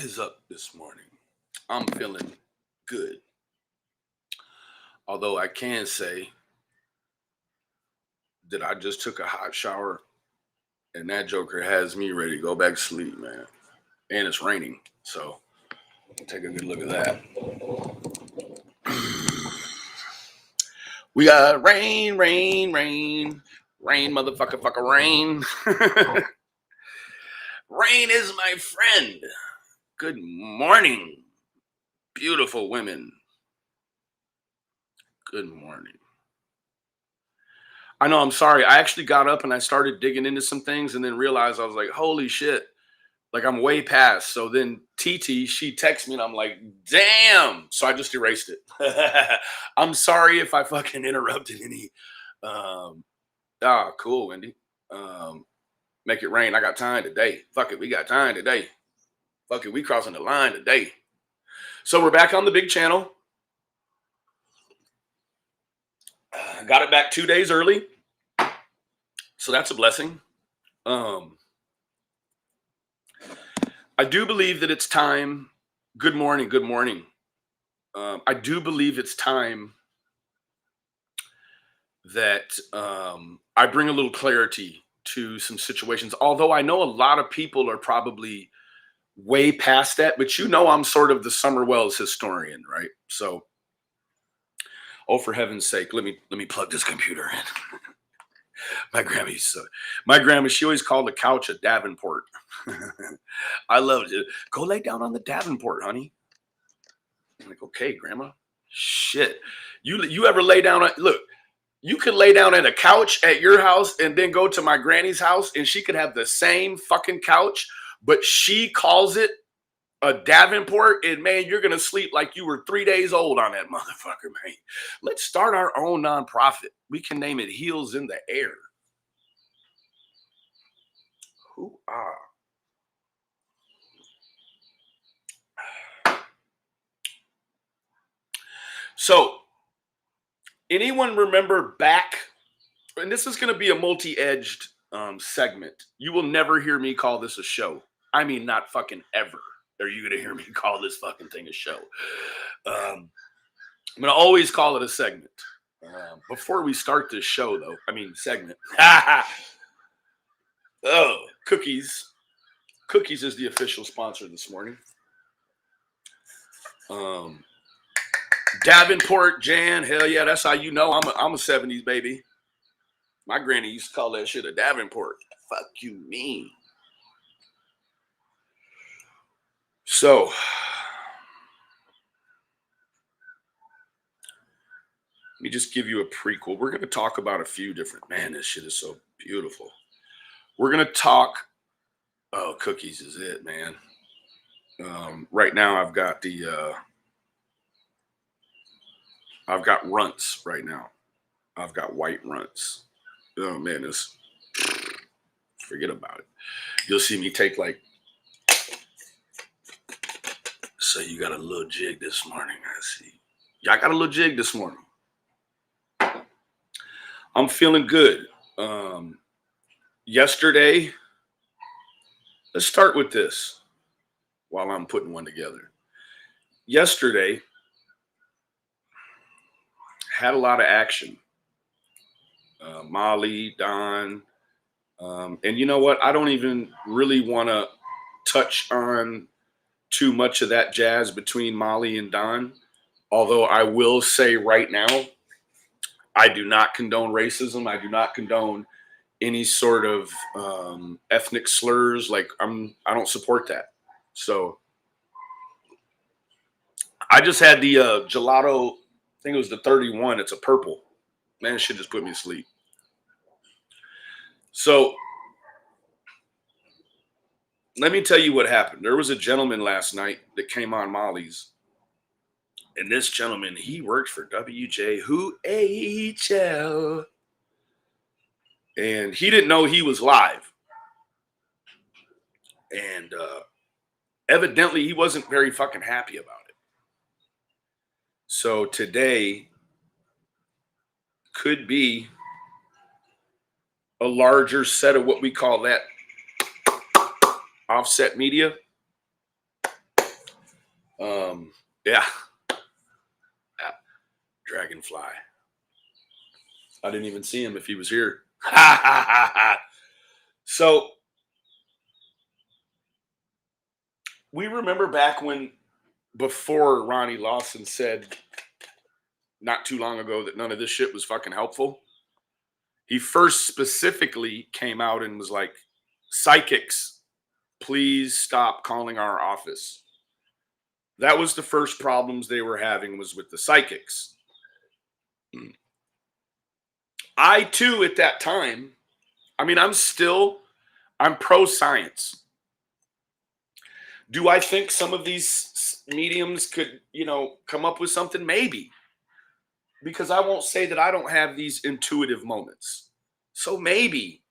is up this morning? I'm feeling good. Although I can say that I just took a hot shower and that joker has me ready to go back to sleep, man. And it's raining. So take a good look at that. We got rain, motherfucker, rain. Rain is my friend. Good morning, beautiful women. Good morning. I know, I'm sorry. I actually got up and I started digging into some things and then realized I was like, holy shit. Like I'm way past. So then TT, she texts me and I'm like, damn. So I just erased it. I'm sorry if I fucking interrupted any. Cool, Wendy. Make it rain. I got time today. Fuck it. We got time today. Fuck it. We crossing the line today. So we're back on the big channel. Got it back 2 days early. So that's a blessing. I do believe that it's time. Good morning. Good morning. I do believe it's time that I bring a little clarity to some situations. Although I know a lot of people are probably way past that, but you know I'm sort of the Summer Wells historian, right? So, oh, for heaven's sake, let me plug this computer in. My grandma, she always called the couch a Davenport. I loved it. Go lay down on the Davenport, honey. I'm like, okay, grandma. Shit. You ever lay down on, look, you could lay down at a couch at your house and then go to my granny's house and she could have the same fucking couch, but she calls it a Davenport, and man, you're gonna sleep like you were 3 days old on that motherfucker, man. Let's start our own nonprofit. We can name it Heels in the Air. So, anyone remember back? And this is going to be a multi-edged segment. You will never hear me call this a show. I mean, not fucking ever are you going to hear me call this fucking thing a show. I'm going to always call it a segment. Before we start this show, though, segment. Oh, Cookies. Cookies is the official sponsor this morning. Davenport, Jan, hell yeah, that's how you know I'm a 70s baby. My granny used to call that shit a Davenport. Fuck you mean. So, let me just give you a prequel. We're going to talk about a few different, man, this shit is so beautiful. We're going to talk, oh, Cookies is it, man. Right now I've got I've got runts right now. I've got white runts. Oh man, forget about it. You'll see me take like, so you got a little jig this morning. I see. Y'all got a little jig this morning. I'm feeling good. Yesterday, let's start with this while I'm putting one together. Yesterday, had a lot of action. Molly, Don, and you know what? I don't even really want to touch on too much of that jazz between Molly and Don. Although I will say right now, I do not condone racism. I do not condone any sort of ethnic slurs. Like I don't support that. So I just had the gelato. I think it was the 31. It's a purple. Man, it should just put me to sleep. So let me tell you what happened. There was a gentleman last night that came on Molly's. And this gentleman, he worked for WJHL. And he didn't know he was live. And evidently, he wasn't very fucking happy about it. So today could be a larger set of what we call that offset media. Yeah. Dragonfly. I didn't even see him if he was here. So we remember back when, before Ronnie Lawson said not too long ago that none of this shit was fucking helpful. He first specifically came out and was like, psychics, please stop calling our office. That was the first problems they were having, was with the psychics. I too, at that time, I mean, I'm pro science. Do I think some of these mediums could, come up with something? Maybe. Because I won't say that I don't have these intuitive moments. So maybe.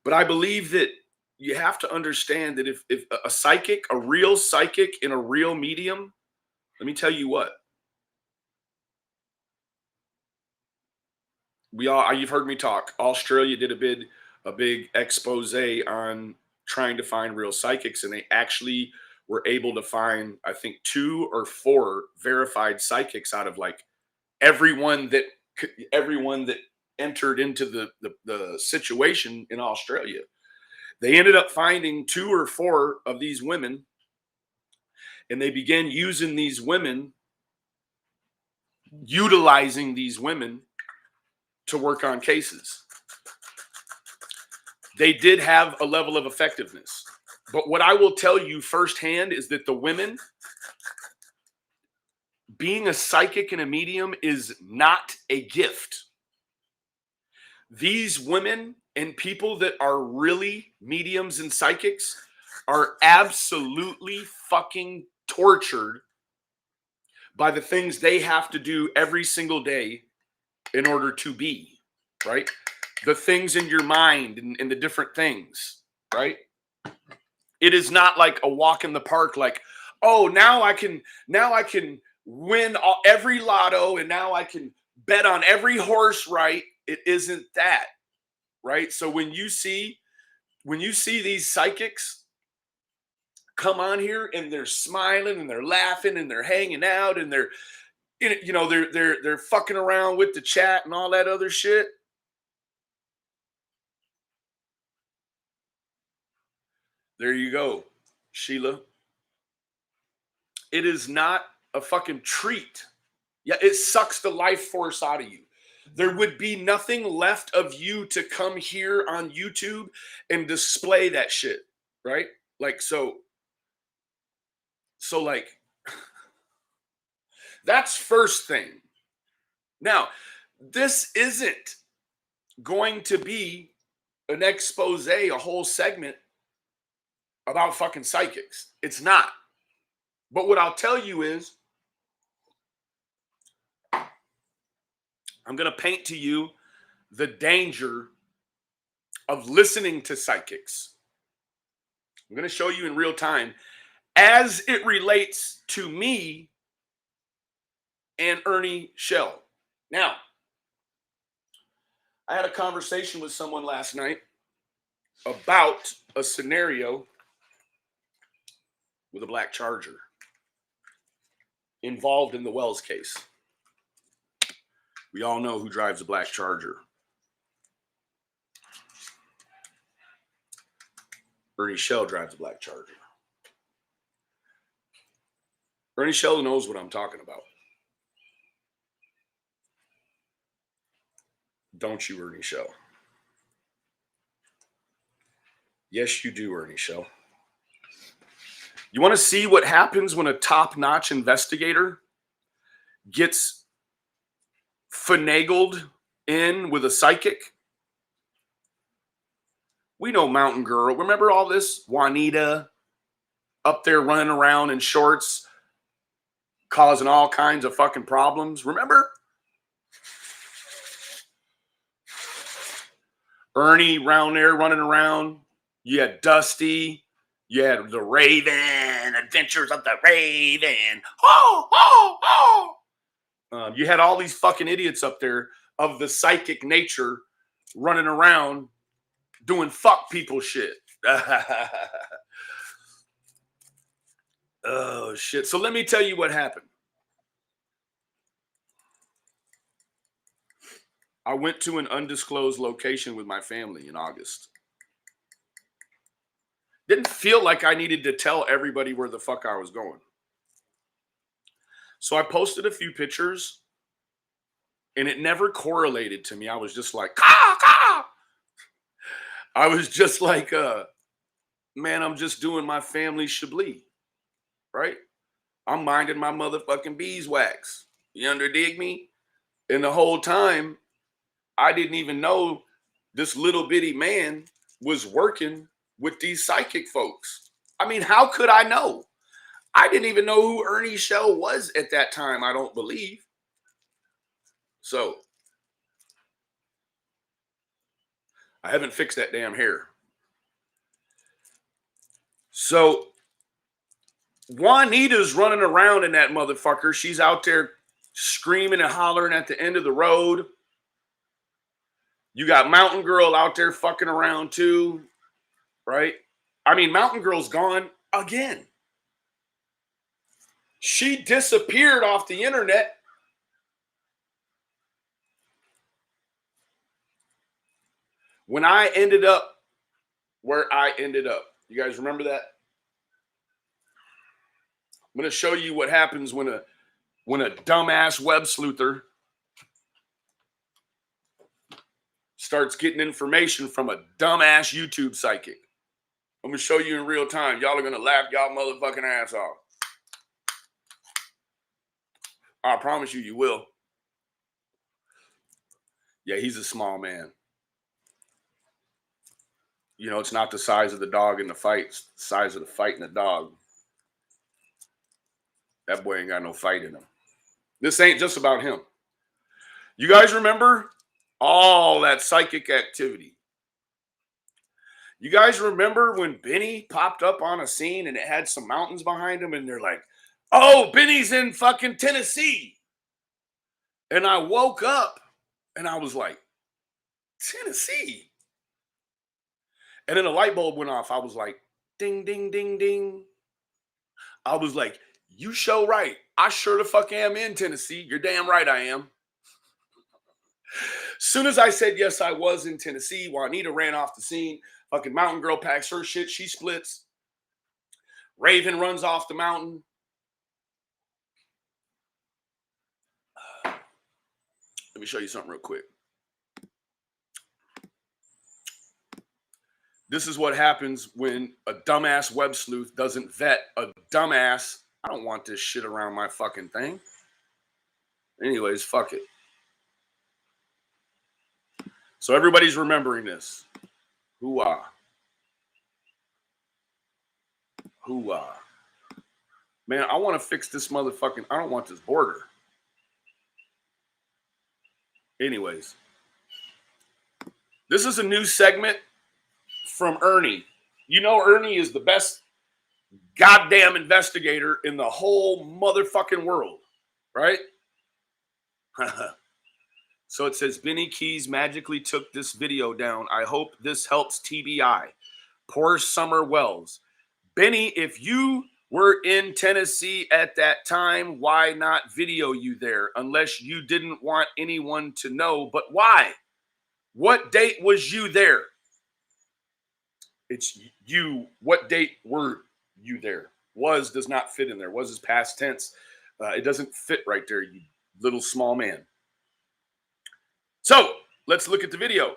But I believe that you have to understand that if a psychic, a real psychic in a real medium, let me tell you what. You've heard me talk. Australia did a big expose on trying to find real psychics, and they actually were able to find, I think, 2 or 4 verified psychics out of like everyone that entered into the situation in Australia. They ended up finding 2 or 4 of these women, and they began utilizing these women to work on cases. They did have a level of effectiveness. But what I will tell you firsthand is that the women, being a psychic and a medium is not a gift. These women and people that are really mediums and psychics are absolutely fucking tortured by the things they have to do every single day in order to be, right? The things in your mind and the different things, right? It is not like a walk in the park, like, oh, now I can win every lotto and now I can bet on every horse, right? It isn't that, right? So when you see these psychics come on here and they're smiling and they're laughing and they're hanging out and they're they're fucking around with the chat and all that other shit. There you go, Sheila. It is not a fucking treat. Yeah, it sucks the life force out of you. There would be nothing left of you to come here on YouTube and display that shit, right? Like, so like, that's first thing. Now, this isn't going to be an expose, a whole segment about fucking psychics. It's not. But what I'll tell you is, I'm going to paint to you the danger of listening to psychics. I'm going to show you in real time as it relates to me and Ernie Shell. Now, I had a conversation with someone last night about a scenario with a black Charger involved in the Wells case. We all know who drives a black Charger. Ernie Shell drives a black Charger. Ernie Shell knows what I'm talking about. Don't you, Ernie Shell? Yes, you do, Ernie Shell. You want to see what happens when a top-notch investigator gets finagled in with a psychic? We know Mountain Girl. Remember all this? Juanita up there running around in shorts, causing all kinds of fucking problems. Remember? Ernie around there running around. You had Dusty. You had the Raven, Adventures of the Raven. Oh, oh, oh. You had all these fucking idiots up there of the psychic nature running around doing fuck people shit. Oh, shit. So let me tell you what happened. I went to an undisclosed location with my family in August. Didn't feel like I needed to tell everybody where the fuck I was going. So I posted a few pictures and it never correlated to me. I was just like, "Caw, caw." I was just like, man, I'm just doing my family chablis, right? I'm minding my motherfucking beeswax. You underdig me? And the whole time, I didn't even know this little bitty man was working with these psychic folks. I mean, how could I know? I didn't even know who Ernie Shell was at that time, I don't believe. So, I haven't fixed that damn hair. So, Juanita's running around in that motherfucker. She's out there screaming and hollering at the end of the road. You got Mountain Girl out there fucking around too, right? I mean, Mountain Girl's gone again. She disappeared off the internet. When I ended up where I ended up. You guys remember that? I'm going to show you what happens when a dumbass web sleuther starts getting information from a dumbass YouTube psychic. I'm going to show you in real time. Y'all are going to laugh y'all motherfucking ass off. I promise you, you will. Yeah, he's a small man. You know, it's not the size of the dog in the fight. It's the size of the fight in the dog. That boy ain't got no fight in him. This ain't just about him. You guys remember all that psychic activity? You guys remember when Benny popped up on a scene and it had some mountains behind him and they're like, oh, Benny's in fucking Tennessee. And I woke up and I was like, Tennessee? And then a light bulb went off. I was like, ding, ding, ding, ding. I was like, you show right. I sure the fuck am in Tennessee. You're damn right I am. Soon as I said yes, I was in Tennessee, Juanita ran off the scene. Fucking Mountain Girl packs her shit. She splits. Raven runs off the mountain. Let me show you something real quick. This is what happens when a dumbass web sleuth doesn't vet a dumbass. I don't want this shit around my fucking thing. Anyways, fuck it. So everybody's remembering this. Hoo-ah. Hoo-ah. Man, I want to fix this motherfucking... I don't want this border. Anyways. This is a new segment from Ernie. You know Ernie is the best goddamn investigator in the whole motherfucking world, right? So it says, Benny Keys magically took this video down. I hope this helps TBI. Poor Summer Wells. Benny, if you were in Tennessee at that time, why not video you there? Unless you didn't want anyone to know, but why? What date was you there? It's you. What date were you there? Was does not fit in there. Was is past tense. It doesn't fit right there, you little small man. So let's look at the video. I do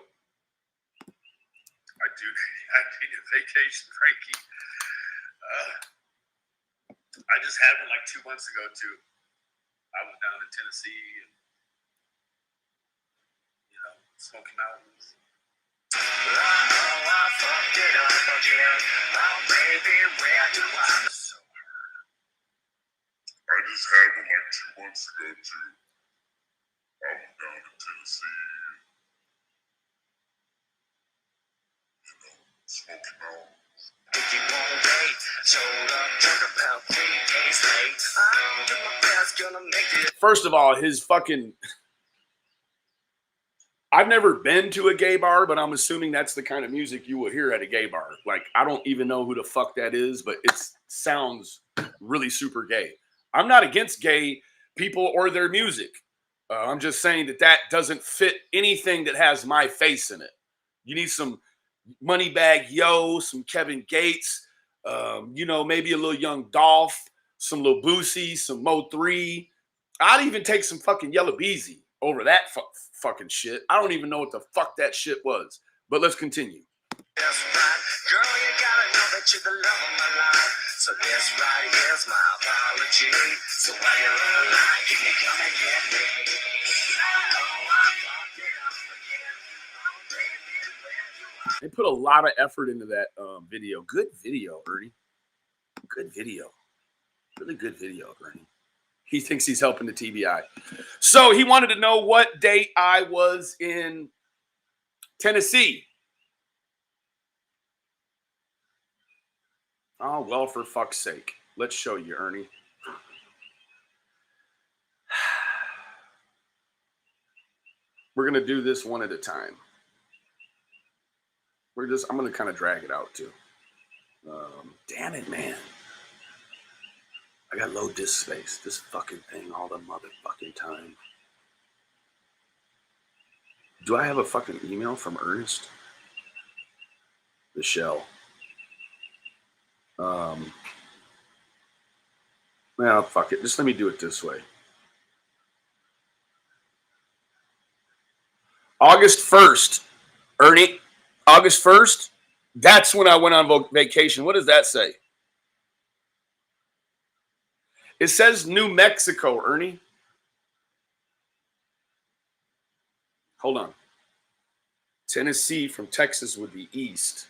need a vacation, Frankie. I just had one like 2 months ago too. I was down in Tennessee and Smoky Mountains. So hard. I just had one like 2 months ago too. I was down in Tennessee. Smoky Mountains. First of all, his fucking I've never been to a gay bar, but I'm assuming that's the kind of music you will hear at a gay bar. Like, I don't even know who the fuck that is, but it sounds really super gay. I'm not against gay people or their music. I'm just saying that that doesn't fit anything that has my face in it. You need some Moneybag Yo, some Kevin Gates, you know, maybe a little Young Dolph, some Lil Boosie, some Mo3. I'd even take some fucking Yellow Beezy over that fucking shit. I don't even know what the fuck that shit was. But let's continue. That's right. Girl, you gotta know that you're the love of my life. So this right here's my apology. So while you're online, can you come and get me? They put a lot of effort into that video. Good video, Ernie. Good video. Really good video, Ernie. He thinks he's helping the TBI. So he wanted to know what date I was in Tennessee. Oh, well, for fuck's sake. Let's show you, Ernie. We're going to do this one at a time. I'm going to kind of drag it out, too. Damn it, man. I got low disk space. This fucking thing all the motherfucking time. Do I have a fucking email from Ernest? The shell. Well, fuck it. Just let me do it this way. August 1st, Ernie. August 1st, that's when I went on vacation. What does that say? It says New Mexico, Ernie. Hold on. Tennessee from Texas would be east.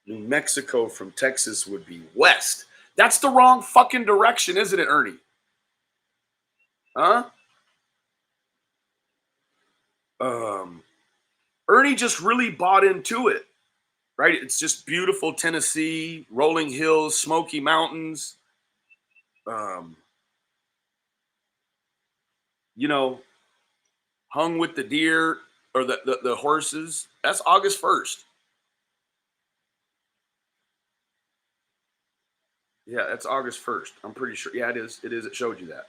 New Mexico from Texas would be west. That's the wrong fucking direction, isn't it, Ernie? Huh? Ernie just really bought into it, right? It's just beautiful Tennessee, rolling hills, Smoky Mountains. You know, hung with the deer or the horses. That's August 1st. Yeah, that's August 1st. I'm pretty sure. Yeah, it is. It is. It showed you that.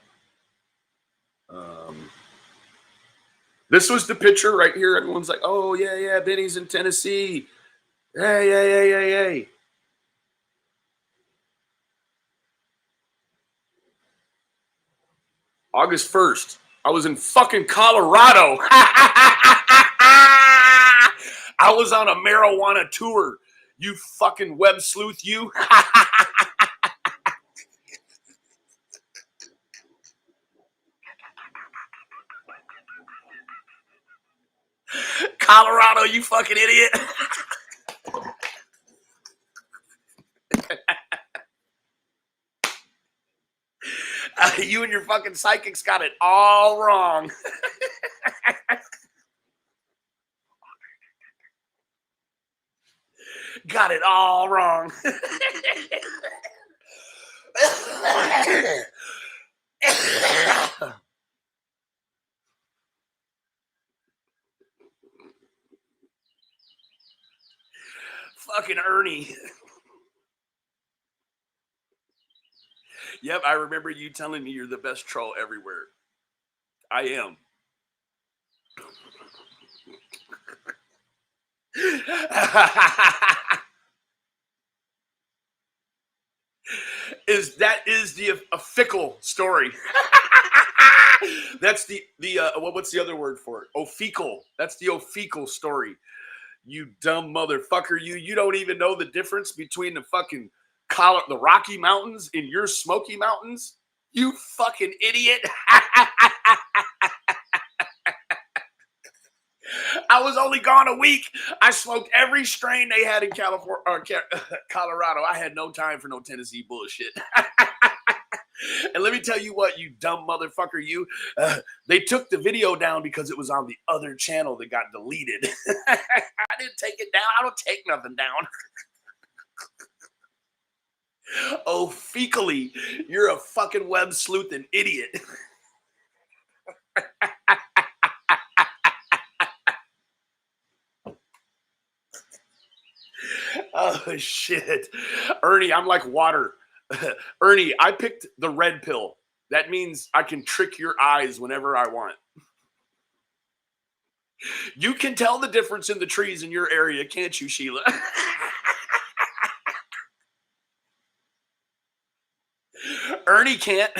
This was the picture right here. Everyone's like, oh, yeah, Benny's in Tennessee. Hey. August 1st. I was in fucking Colorado. I was on a marijuana tour. You fucking web sleuth, you. Colorado, you fucking idiot. You and your fucking psychics got it all wrong. Got it all wrong. Fucking Ernie. Yep, I remember you telling me you're the best troll everywhere. I am. Is a fickle story. That's the what's the other word for it? Ofecal. That's the ofecal story. You dumb motherfucker. You don't even know the difference between the fucking the Rocky Mountains and your Smoky Mountains. You fucking idiot. I was only gone a week. I smoked every strain they had in California or Colorado. I had no time for no Tennessee bullshit. And let me tell you what, you dumb motherfucker, you. They took the video down because it was on the other channel that got deleted. I didn't take it down. I don't take nothing down. Oh, fecally, you're a fucking web sleuthing idiot. Oh shit. Ernie, I'm like water. Ernie, I picked the red pill. That means I can trick your eyes whenever I want. You can tell the difference in the trees in your area, can't you, Sheila? Ernie can't.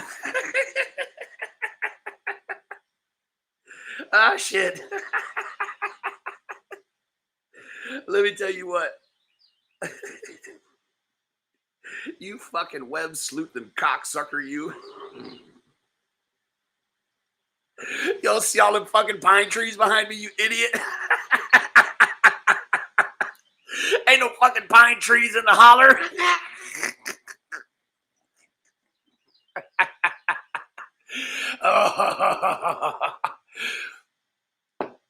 Ah, shit. Let me tell you what. You fucking web sleuthing cocksucker, you. Y'all see all them fucking pine trees behind me, you idiot? Ain't no fucking pine trees in the holler. Oh,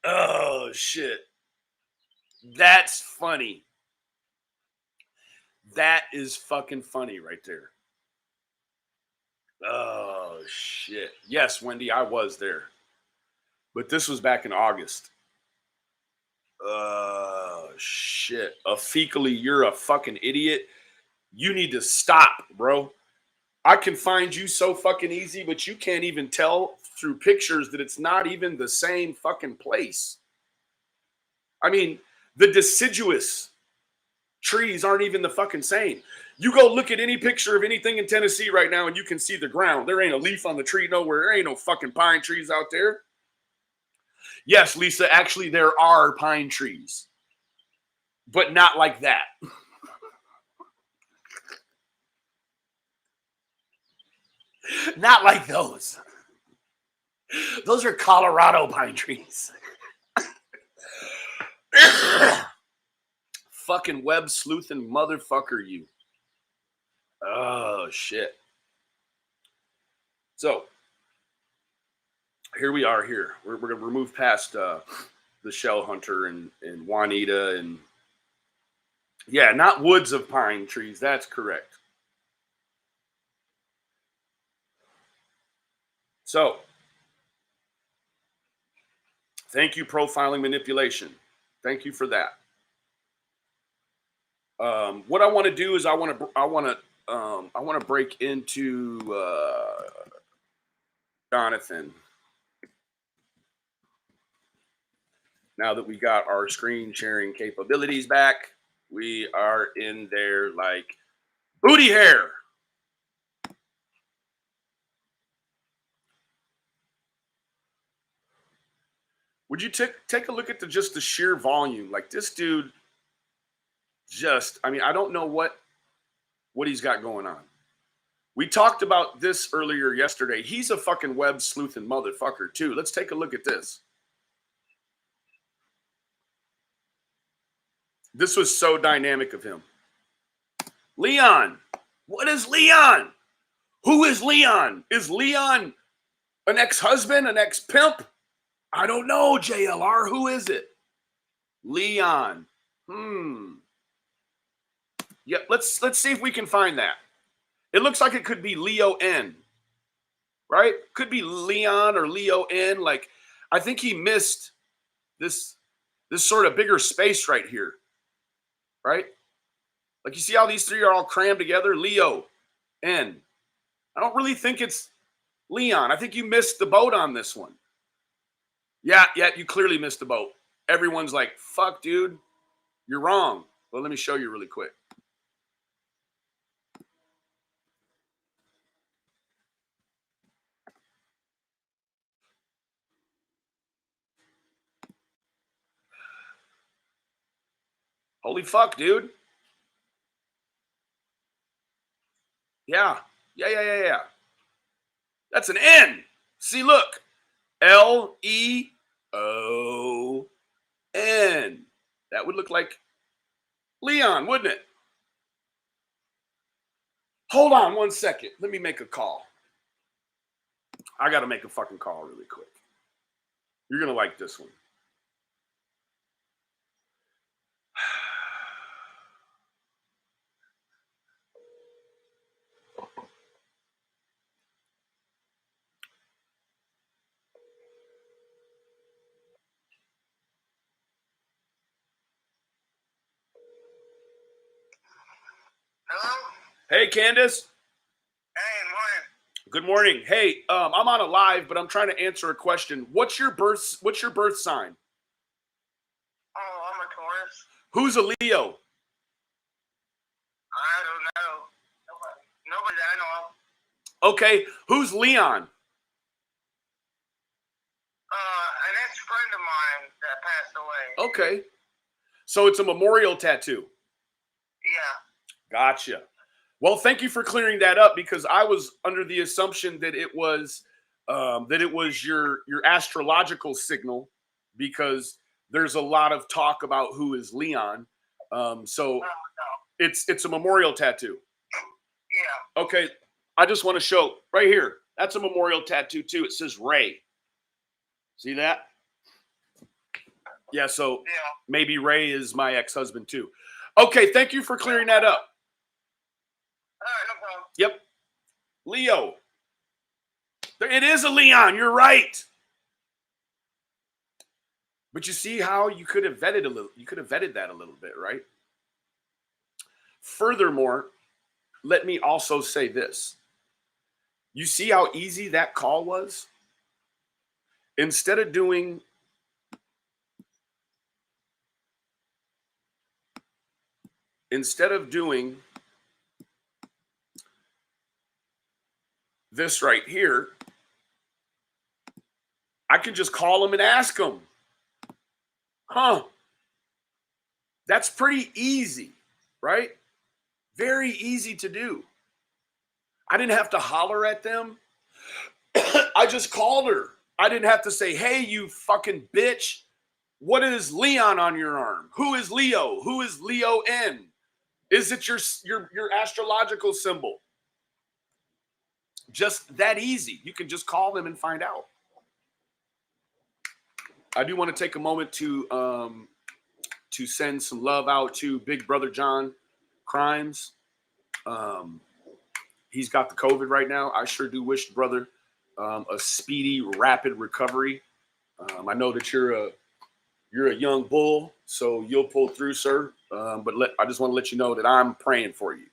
oh shit. That's funny. That is fucking funny right there. Oh shit. Yes, Wendy, I was there. But this was back in August. Oh shit. A fecally, you're a fucking idiot. You need to stop, bro. I can find you so fucking easy, but you can't even tell through pictures that it's not even the same fucking place. I mean, the deciduous trees aren't even the fucking same. You go look at any picture of anything in Tennessee right now and you can see the ground. There ain't a leaf on the tree nowhere. There ain't no fucking pine trees out there. Yes, Lisa, actually, there are pine trees, but not like that. Not like those. Those are Colorado pine trees. Fucking web sleuthing motherfucker, you. Oh, shit. So, here we are here. We're going to move past the shell hunter and Juanita and, yeah, not woods of pine trees. That's correct. So, thank you, profiling manipulation. Thank you for that. What I want to do is I want to break into Jonathan. Now that we got our screen sharing capabilities back, we are in there like booty hair. Would you take a look at just the sheer volume? Like this dude, I mean, I don't know what he's got going on. We talked about this earlier yesterday. He's a fucking web sleuthing motherfucker too. Let's take a look at this. This was so dynamic of him. Leon. What is Leon? Who is Leon? Is Leon an ex-husband, an ex-pimp? I don't know, JLR. Who is it? Leon. Yeah, let's see if we can find that. It looks like it could be Leo N. Right? Could be Leon or Leo N. Like, I think he missed this sort of bigger space right here. Right? Like, you see how these three are all crammed together? Leo N. I don't really think it's Leon. I think you missed the boat on this one. Yeah, you clearly missed the boat. Everyone's like, fuck, dude, you're wrong. Well, let me show you really quick. Holy fuck, dude. Yeah. That's an N. See, look. Leon. That would look like Leon, wouldn't it? Hold on 1 second. Let me make a call. I got to make a fucking call really quick. You're going to like this one. Hey, Candace. Hey, morning. Good morning. Hey, I'm on a live, but I'm trying to answer a question. What's your birth sign? Oh, I'm a Taurus. Who's a Leo? I don't know. Nobody that I know of. Okay, who's Leon? An ex-friend of mine that passed away. Okay, so it's a memorial tattoo. Yeah. Gotcha. Well, thank you for clearing that up because I was under the assumption that it was your astrological signal because there's a lot of talk about who is Leon. So No. it's a memorial tattoo. Yeah. Okay, I just want to show right here. That's a memorial tattoo too. It says Ray. See that? Yeah, so maybe Ray is my ex-husband too. Okay, thank you for clearing that up. All right, no problem. Yep. Leo. It is a Leon. You're right. But you see how you could have vetted that a little bit, right? Furthermore, let me also say this. You see how easy that call was? Instead of doing this right here, I can just call him and ask him. Huh? That's pretty easy, right? Very easy to do. I didn't have to holler at them. I just called her. I didn't have to say, hey, you fucking bitch. What is Leon on your arm? Who is Leo? Who is Leo N? Is it your astrological symbol? Just that easy. You can just call them and find out. I do want to take a moment to send some love out to Big Brother John Crimes. He's got the COVID right now. I sure do wish brother a speedy, rapid recovery. I know that you're a young bull, so you'll pull through, sir. But I just want to let you know that I'm praying for you.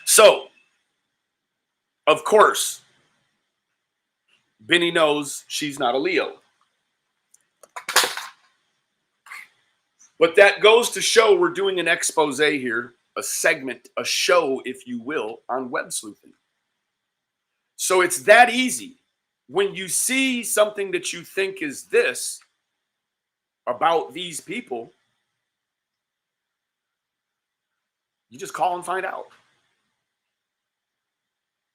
So, of course, Benny knows she's not a Leo. But that goes to show we're doing an expose here, a segment, a show, if you will, on web sleuthing. So it's that easy. When you see something that you think is this about these people, you just call and find out.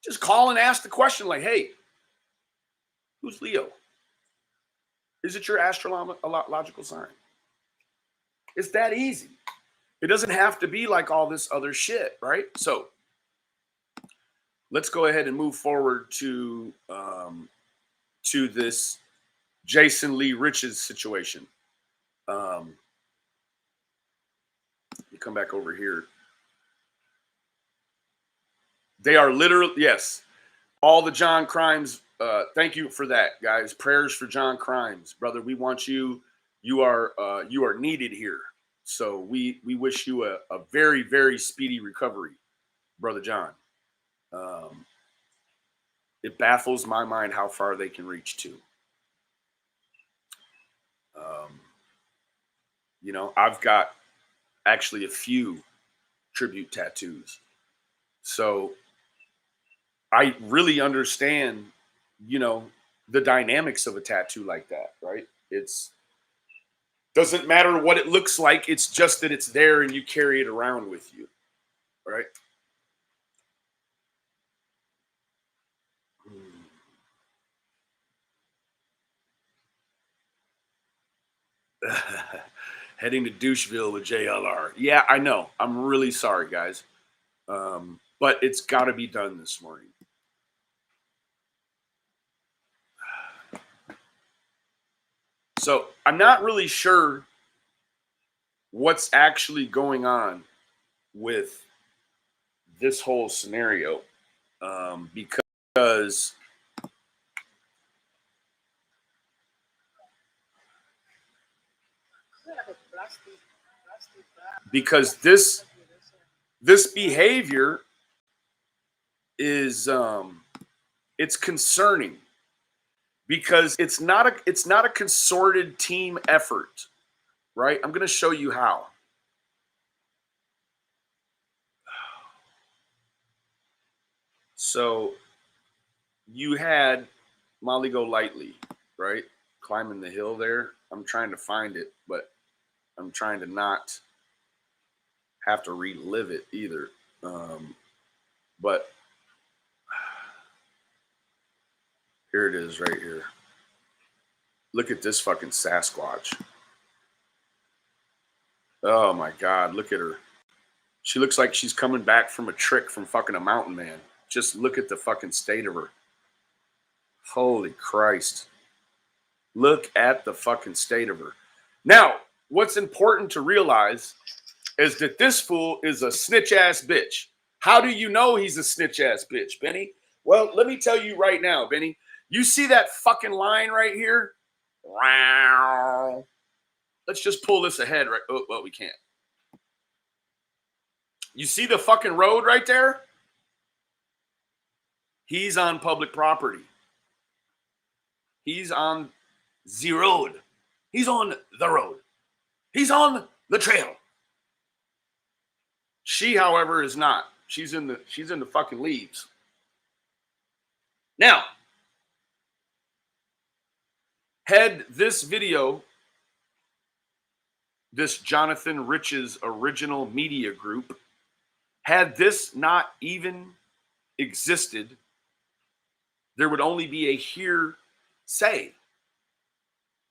Just call and ask the question like, hey, who's Leo? Is it your astrological sign? It's that easy. It doesn't have to be like all this other shit, right? So let's go ahead and move forward to this Jason Lee Rich's situation. You come back over here. They are literally, yes, all the John Crimes. Thank you for that, guys. Prayers for John Crimes, brother. We want you. You are needed here. So we wish you a very, very speedy recovery, brother John. It baffles my mind how far they can reach to. I've got actually a few tribute tattoos. So I really understand, the dynamics of a tattoo like that, right? It's doesn't matter what it looks like. It's just that it's there and you carry it around with you, right? Heading to Doucheville with JLR. Yeah, I know. I'm really sorry, guys. But it's got to be done this morning. So I'm not really sure what's actually going on with this whole scenario because this This behavior is it's concerning because it's not a concerted team effort, right? I'm going to show you how. So you had Molly Go Lightly, right? Climbing the hill there. I'm trying to find it, but I'm trying to not have to relive it either. But here it is right here. Look at this fucking Sasquatch. Oh my God, look at her. She looks like she's coming back from a trick from fucking a mountain man. Just look at the fucking state of her. Holy Christ. Look at the fucking state of her. Now, what's important to realize is that this fool is a snitch ass bitch. How do you know he's a snitch ass bitch, Benny? Well, let me tell you right now, Benny. You see that fucking line right here? Wow. Let's just pull this ahead, right? Oh, well, we can't. You see the fucking road right there? He's on public property. He's on the road. He's on the road. He's on the trail. She, however, is not. She's in the fucking leaves. Now, had this video, this Jonathan Rich's original media group, had this not even existed, there would only be a hearsay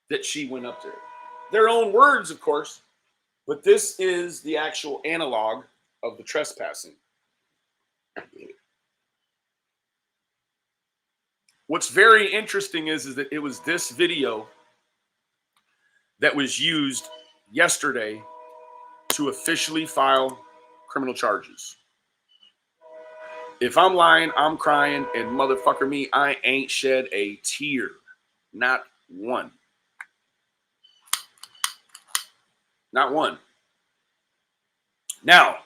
that she went up there. Their own words, of course, but this is the actual analog of the trespassing. What's very interesting is that it was this video that was used yesterday to officially file criminal charges. If I'm lying, I'm crying, and motherfucker me, I ain't shed a tear. Not one. Not one. Now,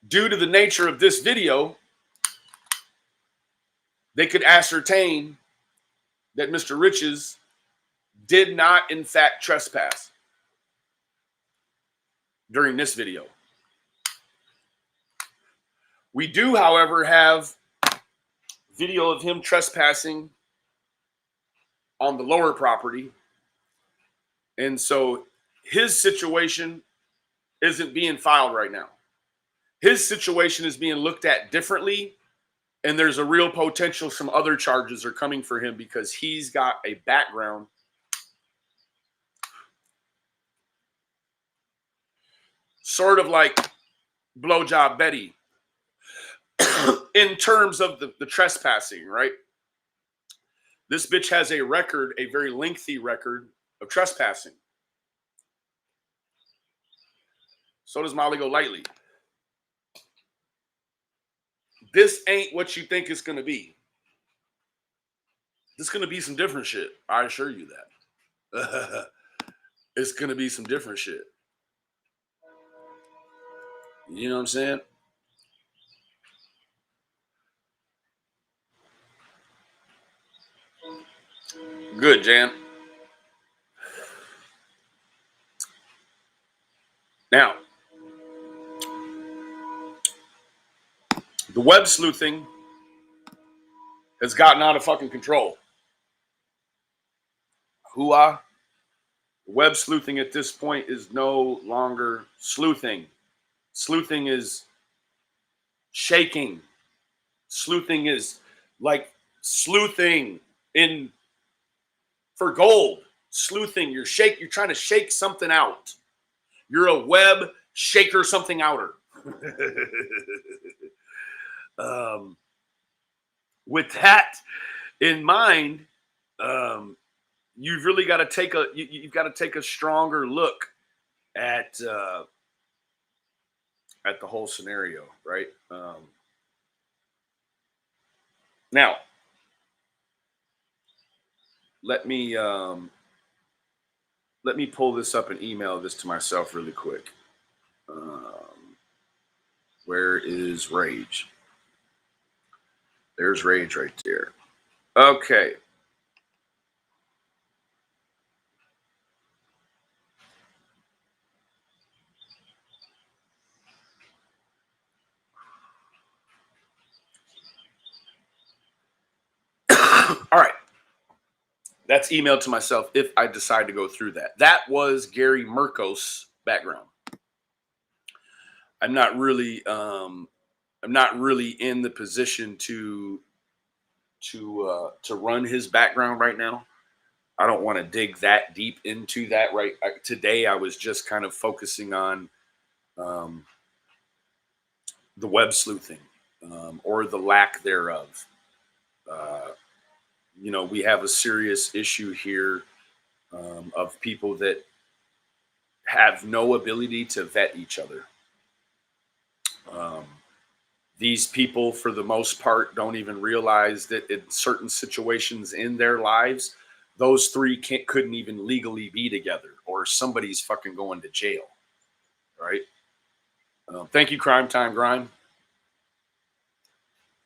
due to the nature of this video, they could ascertain that Mr. Riches did not, in fact, trespass during this video. We do, however, have video of him trespassing on the lower property. And so his situation isn't being filed right now. His situation is being looked at differently. And there's a real potential some other charges are coming for him because he's got a background sort of like Blowjob Betty in terms of the trespassing, right? This bitch has a record, a very lengthy record of trespassing. So does Molly Go Lightly. This ain't what you think it's going to be. This is going to be some different shit. I assure you that. It's going to be some different shit. You know what I'm saying? Good, Jan. Now, the web sleuthing has gotten out of fucking control. Web sleuthing at this point is no longer sleuthing. Sleuthing is shaking. Sleuthing is like sleuthing for gold. Sleuthing, you're trying to shake something out. You're a web shaker something outer. With that in mind, you've really got to take a stronger look at the whole scenario, right? Now, let me pull this up and email this to myself really quick. Where is Rage? There's Rage right there. Okay. All right. That's emailed to myself if I decide to go through that. That was Gary Merkos' background. I'm not really in the position to run his background right now. I don't want to dig that deep into that today. I was just kind of focusing on um, the web sleuthing or the lack thereof. Uh, we have a serious issue here of people that have no ability to vet each other. These people, for the most part, don't even realize that in certain situations in their lives, those three couldn't even legally be together, or somebody's fucking going to jail, right? Thank you, Crime Time Grime.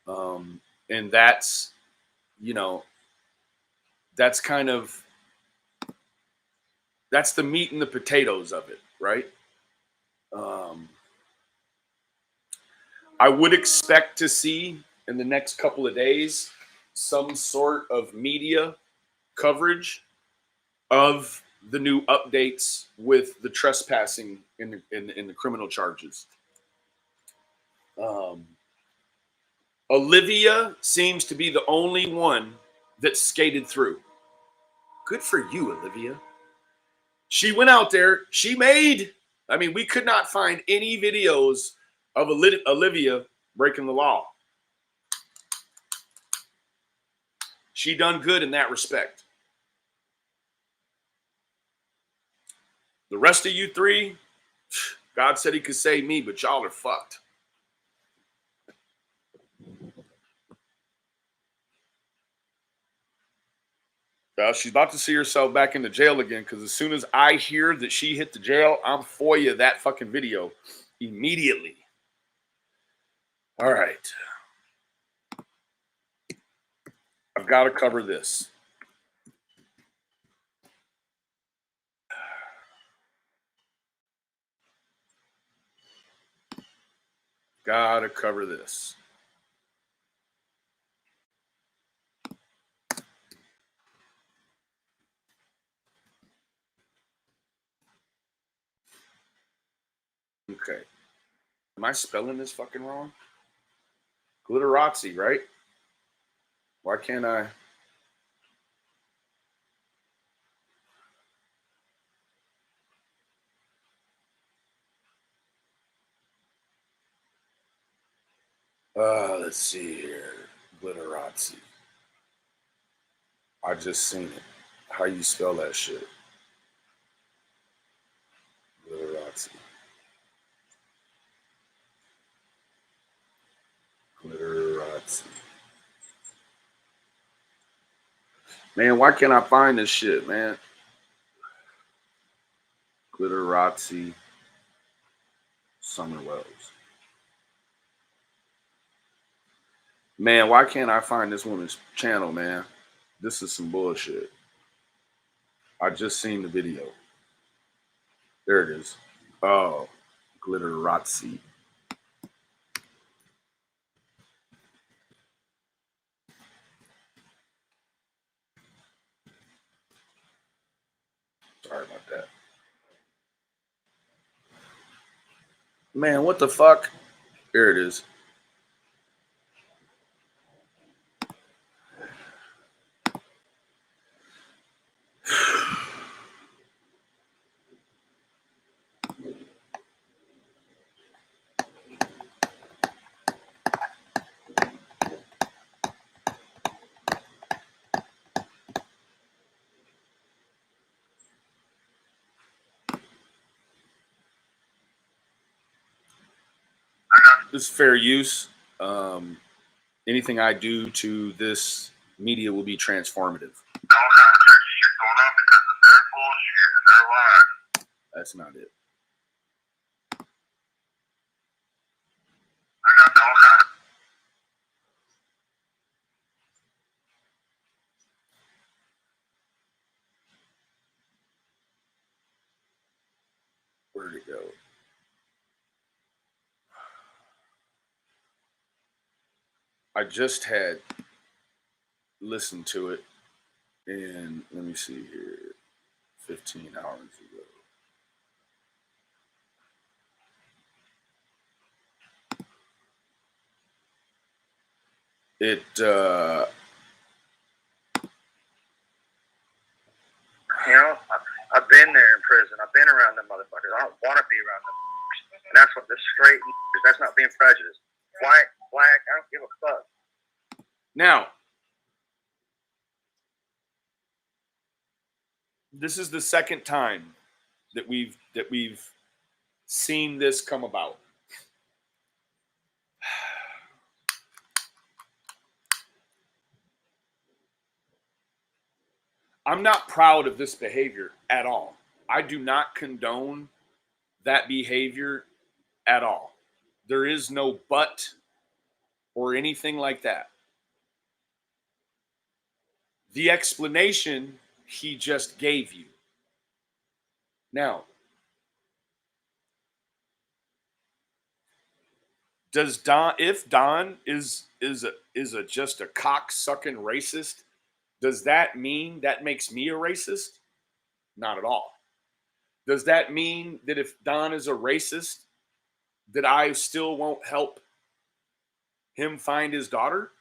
And that's, that's kind of that's the meat and the potatoes of it, right? I would expect to see in the next couple of days some sort of media coverage of the new updates with the trespassing in the criminal charges. Olivia seems to be the only one that skated through. Good for you, Olivia. She went out there. We could not find any videos of Olivia breaking the law. She done good in that respect. The rest of you three, God said he could save me, but y'all are fucked. She's about to see herself back in the jail again, because as soon as I hear that she hit the jail, I'm for you that fucking video immediately. All right. I've got to cover this. Got to cover this. Okay. Am I spelling this fucking wrong? Glitterazzi, right? Why can't I? Let's see here. Glitterazzi. I just seen it. How you spell that shit? Glitterazzi. Glitterazzi. Man, why can't I find this shit, man? Glitterazzi Summer Wells. Man, why can't I find this woman's channel, man? This is some bullshit. I just seen the video. There it is. Oh, Glitterazzi. Sorry about that. Man, what the fuck? There it is. This is fair use. Anything I do to this media will be transformative. All kinds of crazy shit going on because of their bullshit and their lies. That's not it. Where did it go? I just had listened to it, and let me see here, 15 hours ago. It You know, I've been there in prison. I've been around them motherfuckers. I don't want to be around them. And that's what the straight is. That's not being prejudiced. White, black, I don't give a fuck. now this is the second time that we've seen this come about. I'm not proud of this behavior at all. I do not condone that behavior at all. There is no but or anything like that. The explanation he just gave you. Now, does Don, if Don is just a cock-sucking racist, does that mean that makes me a racist? Not at all. Does that mean that if Don is a racist, that I still won't help him find his daughter?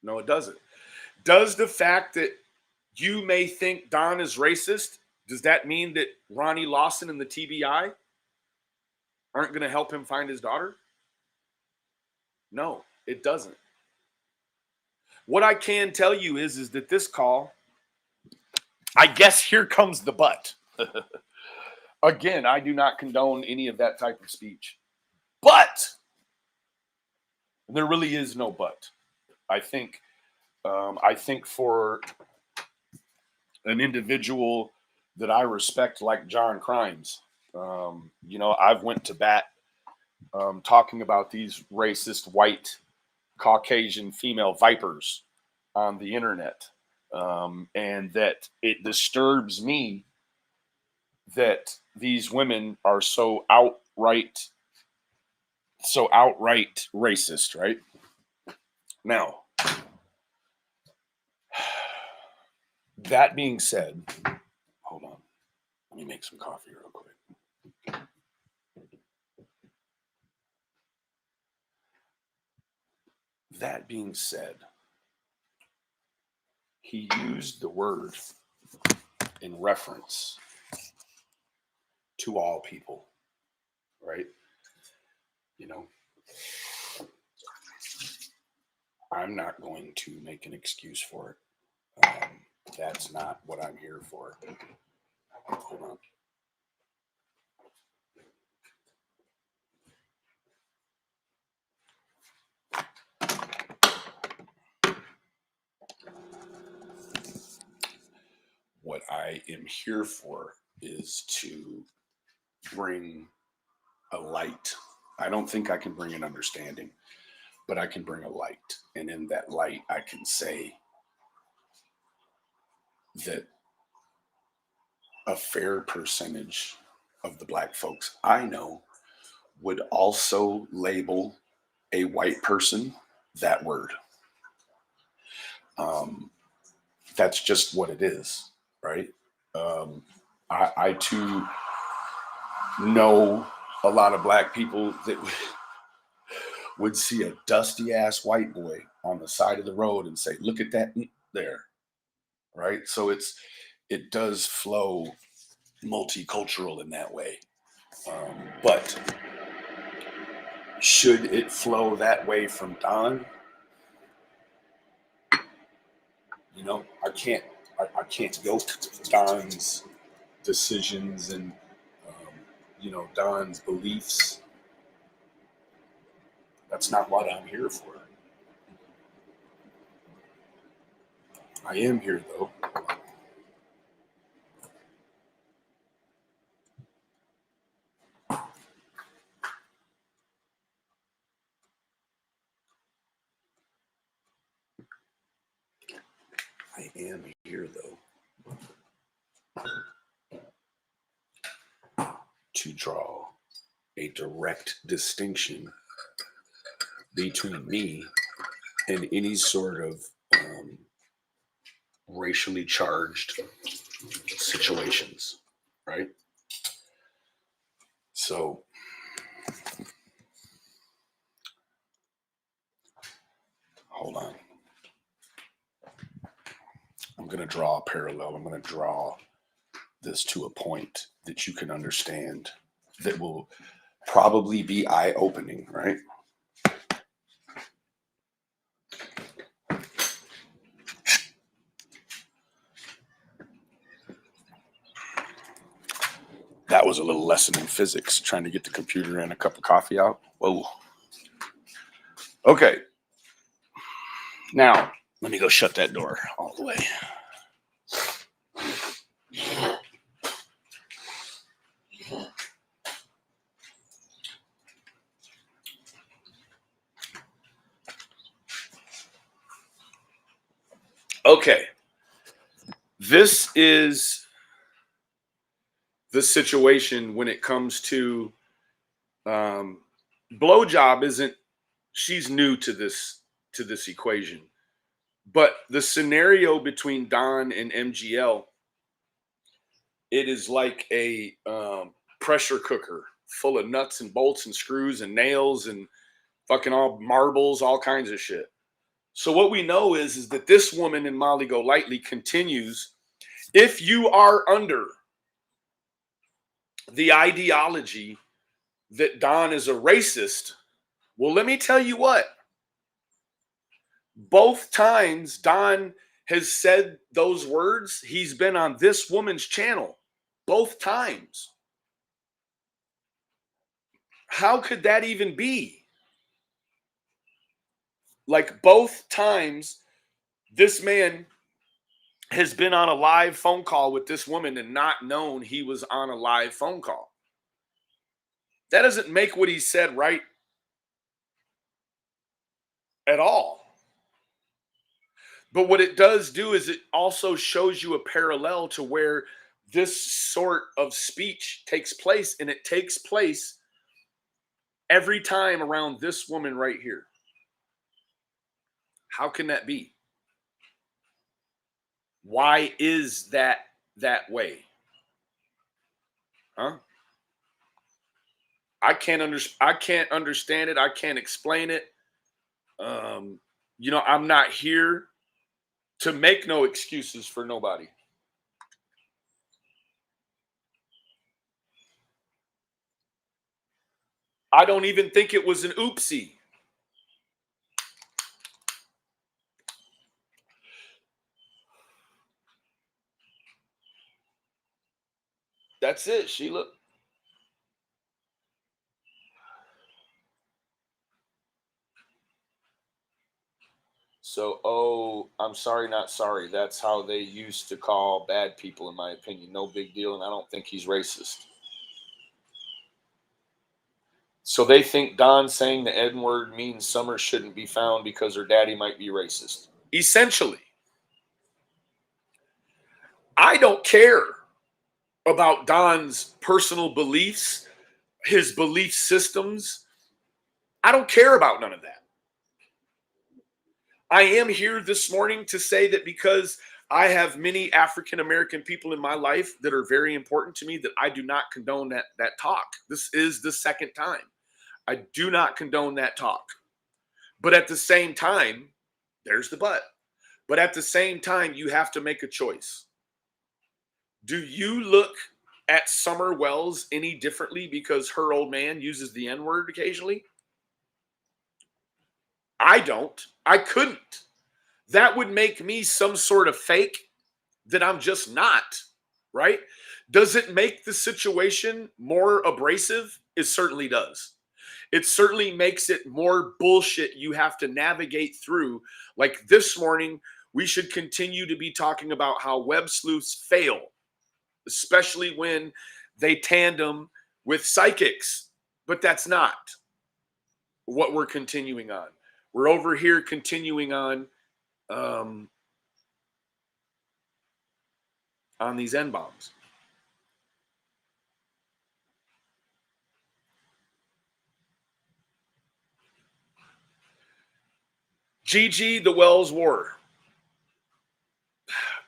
No, it doesn't. Does the fact that you may think Don is racist, does that mean that Ronnie Lawson and the TBI aren't going to help him find his daughter? No, it doesn't. What I can tell you is that this call, I guess here comes the but. Again, I do not condone any of that type of speech. But there really is no but. I think for an individual that I respect like John Crimes, I've went to bat talking about these racist white Caucasian female vipers on the internet, and that it disturbs me that these women are so outright racist, right? Now, that being said, hold on. Let me make some coffee real quick. That being said, he used the word in reference to all people, right? You know, I'm not going to make an excuse for it. That's not what I'm here for. Hold on. What I am here for is to bring a light. I don't think I can bring an understanding, but I can bring a light. And in that light, I can say that a fair percentage of the Black folks I know would also label a white person that word. That's just what it is, right? I too know a lot of Black people that would see a dusty ass white boy on the side of the road and say, "Look at that there," right? So it does flow multicultural in that way, but should it flow that way from Don? I can't yoke Don's decisions and Don's beliefs. That's not what I'm here for. I am here though. I am here though to draw a direct distinction between me and any sort of racially charged situations, right? So hold on. I'm going to draw a parallel. I'm going to draw this to a point that you can understand that will probably be eye-opening, right? That was a little lesson in physics, trying to get the computer and a cup of coffee out. Whoa. Okay. Now, let me go shut that door all the way. Okay. This is the situation when it comes to blowjob. Isn't she's new to this equation, but the scenario between Don and MGL, it is like a pressure cooker full of nuts and bolts and screws and nails and fucking all marbles, all kinds of shit. So what we know is that this woman in Molly Golightly continues. If you are under the ideology that Don is a racist, well, let me tell you what. Both times Don has said those words, he's been on this woman's channel. Both times. How could that even be? Like, both times this man has been on a live phone call with this woman and not known he was on a live phone call. That doesn't make what he said right at all. But what it does do is it also shows you a parallel to where this sort of speech takes place, and it takes place every time around this woman right here. How can that be? Why is that way? Huh? I can't understand it. I can't explain it. I'm not here to make no excuses for nobody. I don't even think it was an oopsie. That's it, Sheila. So, I'm sorry, not sorry. That's how they used to call bad people, in my opinion. No big deal, and I don't think he's racist. So they think Don saying the N-word means Summer shouldn't be found because her daddy might be racist. Essentially. I don't care about Don's personal beliefs, his belief systems. I don't care about none of that. I am here this morning to say that because I have many African American people in my life that are very important to me, that I do not condone that talk. This is the second time. I do not condone that talk. But at the same time, there's the but. But at the same time, you have to make a choice. Do you look at Summer Wells any differently because her old man uses the N-word occasionally? I don't. I couldn't. That would make me some sort of fake that I'm just not, right? Does it make the situation more abrasive? It certainly does. It certainly makes it more bullshit you have to navigate through. Like this morning, we should continue to be talking about how web sleuths fail, especially when they tandem with psychics. But that's not what we're continuing on. We're over here continuing on these N-bombs. Gigi, the Wells War.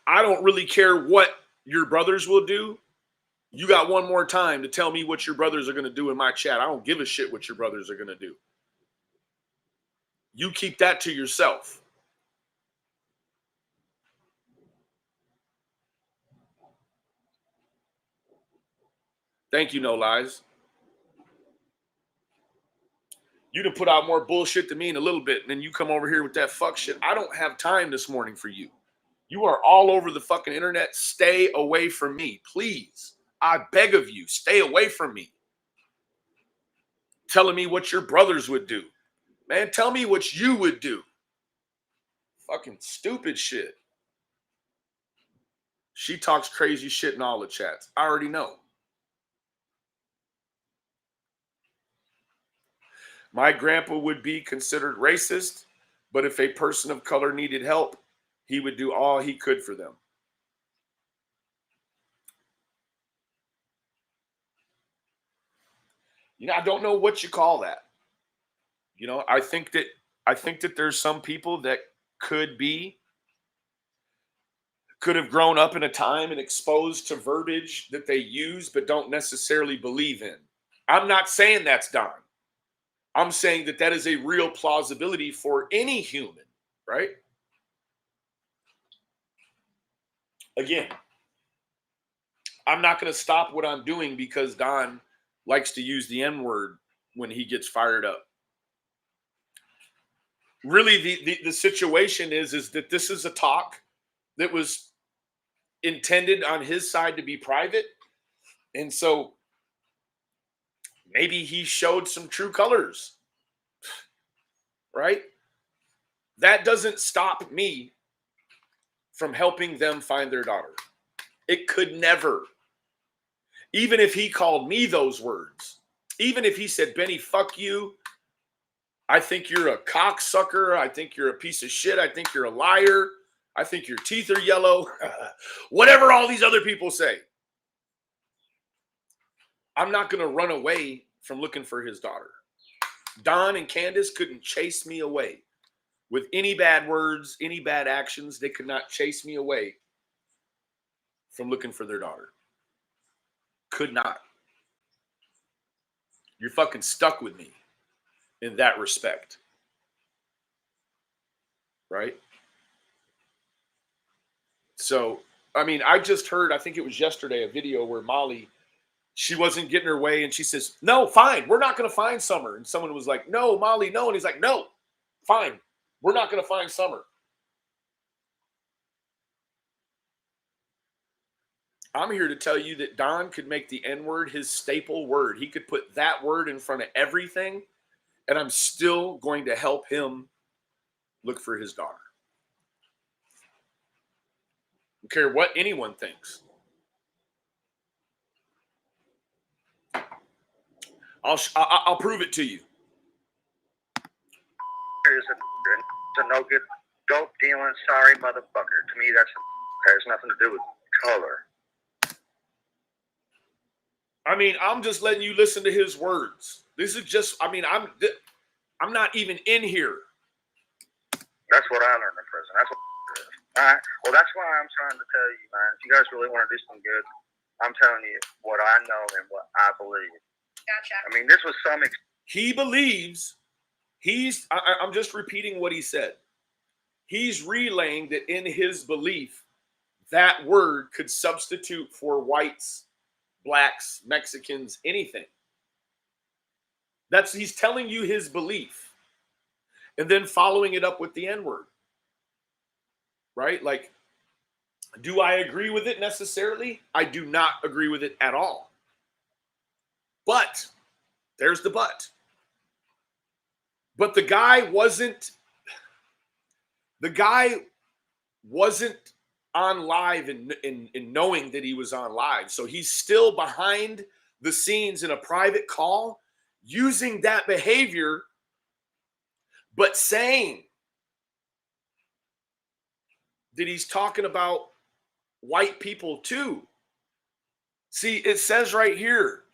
I don't really care what your brothers will do. You got one more time to tell me what your brothers are going to do in my chat. I don't give a shit what your brothers are going to do. You keep that to yourself. Thank you, No Lies. You done put out more bullshit than me in a little bit, and then you come over here with that fuck shit. I don't have time this morning for you. You are all over the fucking internet. Stay away from me, please. I beg of you, stay away from me. Telling me what your brothers would do. Man, tell me what you would do. Fucking stupid shit. She talks crazy shit in all the chats. I already know. My grandpa would be considered racist, but if a person of color needed help, he would do all he could for them. I don't know what you call that. I think that there's some people that could have grown up in a time and exposed to verbiage that they use but don't necessarily believe in. I'm not saying that's Don. I'm saying that is a real plausibility for any human, right? Again, I'm not going to stop what I'm doing because Don likes to use the N-word when he gets fired up. Really, the situation is that this is a talk that was intended on his side to be private. And so maybe he showed some true colors, right? That doesn't stop me from helping them find their daughter. It could never. Even if he called me those words, even if he said, Benny, fuck you. I think you're a cocksucker. I think you're a piece of shit. I think you're a liar. I think your teeth are yellow. Whatever all these other people say. I'm not going to run away from looking for his daughter. Don and Candace couldn't chase me away. With any bad words, any bad actions, they could not chase me away from looking for their daughter. Could not. You're fucking stuck with me in that respect. Right? So, I just heard, I think it was yesterday, a video where Molly, she wasn't getting her way and she says, no, fine, we're not going to find Summer. And someone was like, no, Molly, no. And he's like, no, fine, we're not going to find Summer. I'm here to tell you that Don could make the N-word his staple word. He could put that word in front of everything, and I'm still going to help him look for his daughter. I don't care what anyone thinks. I'll prove it to you. It's a no good dope dealing sorry motherfucker. To me, that has nothing to do with color. I'm just letting you listen to his words. This is just, I'm not even in here. That's what I learned in prison. That's what it is. All right. Well, that's why I'm trying to tell you, man. If you guys really want to do something good, I'm telling you what I know and what I believe. Gotcha. This was some. He believes. I'm just repeating what he said. He's relaying that in his belief, that word could substitute for whites, blacks, Mexicans, anything. He's telling you his belief. And then following it up with the N-word. Right? Like, do I agree with it necessarily? I do not agree with it at all. But, there's the but. But the guy wasn't on live and knowing that he was on live. So he's still behind the scenes in a private call using that behavior, but saying that he's talking about white people too. See, it says right here,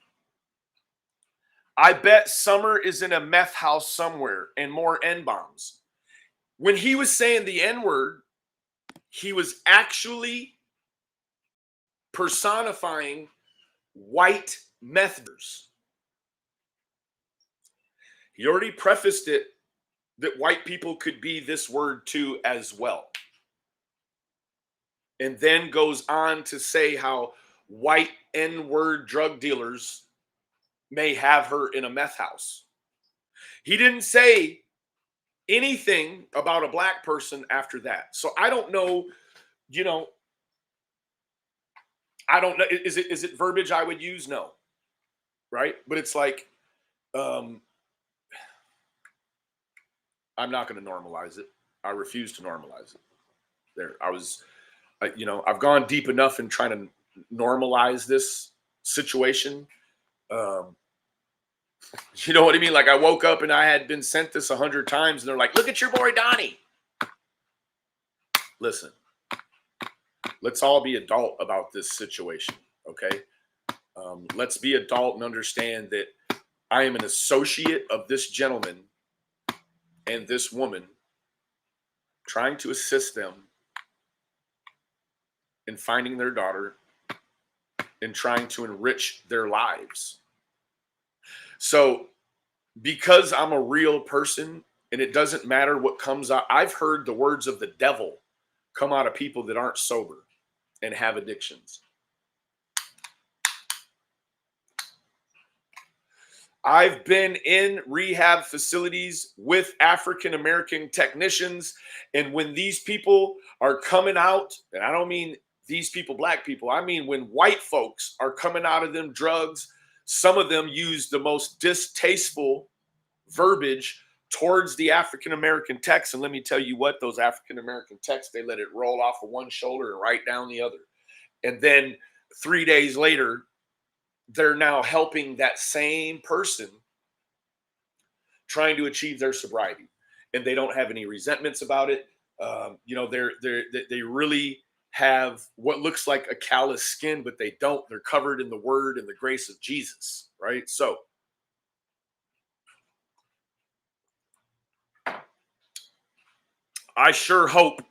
I bet Summer is in a meth house somewhere and more N-bombs. When he was saying the N-word, he was actually personifying white methoders. He already prefaced it that white people could be this word too as well. And then goes on to say how white N-word drug dealers may have her in a meth house. He didn't say anything about a black person after that. So I don't know, you know, I don't know. Is it verbiage I would use? No. Right. But it's like, I'm not going to normalize it. I refuse to normalize it. There, I've gone deep enough in trying to normalize this situation. You know what I mean? Like I woke up and I had been sent this 100 times and they're like, look at your boy Donnie. Listen, let's all be adult about this situation. Okay. Let's be adult and understand that I am an associate of this gentleman and this woman, trying to assist them in finding their daughter and trying to enrich their lives. So because I'm a real person and it doesn't matter what comes out, I've heard the words of the devil come out of people that aren't sober and have addictions. I've been in rehab facilities with African American technicians, and when these people are coming out, and I don't mean these people, black people, I mean when white folks are coming out of them drugs, some of them use the most distasteful verbiage towards the African American techs. And let me tell you what, those African American techs, they let it roll off of one shoulder and right down the other. And then 3 days later, they're now helping that same person trying to achieve their sobriety, and they don't have any resentments about it. They really have what looks like a callous skin, but they don't. They're covered in the word and the grace of Jesus, right? So I sure hope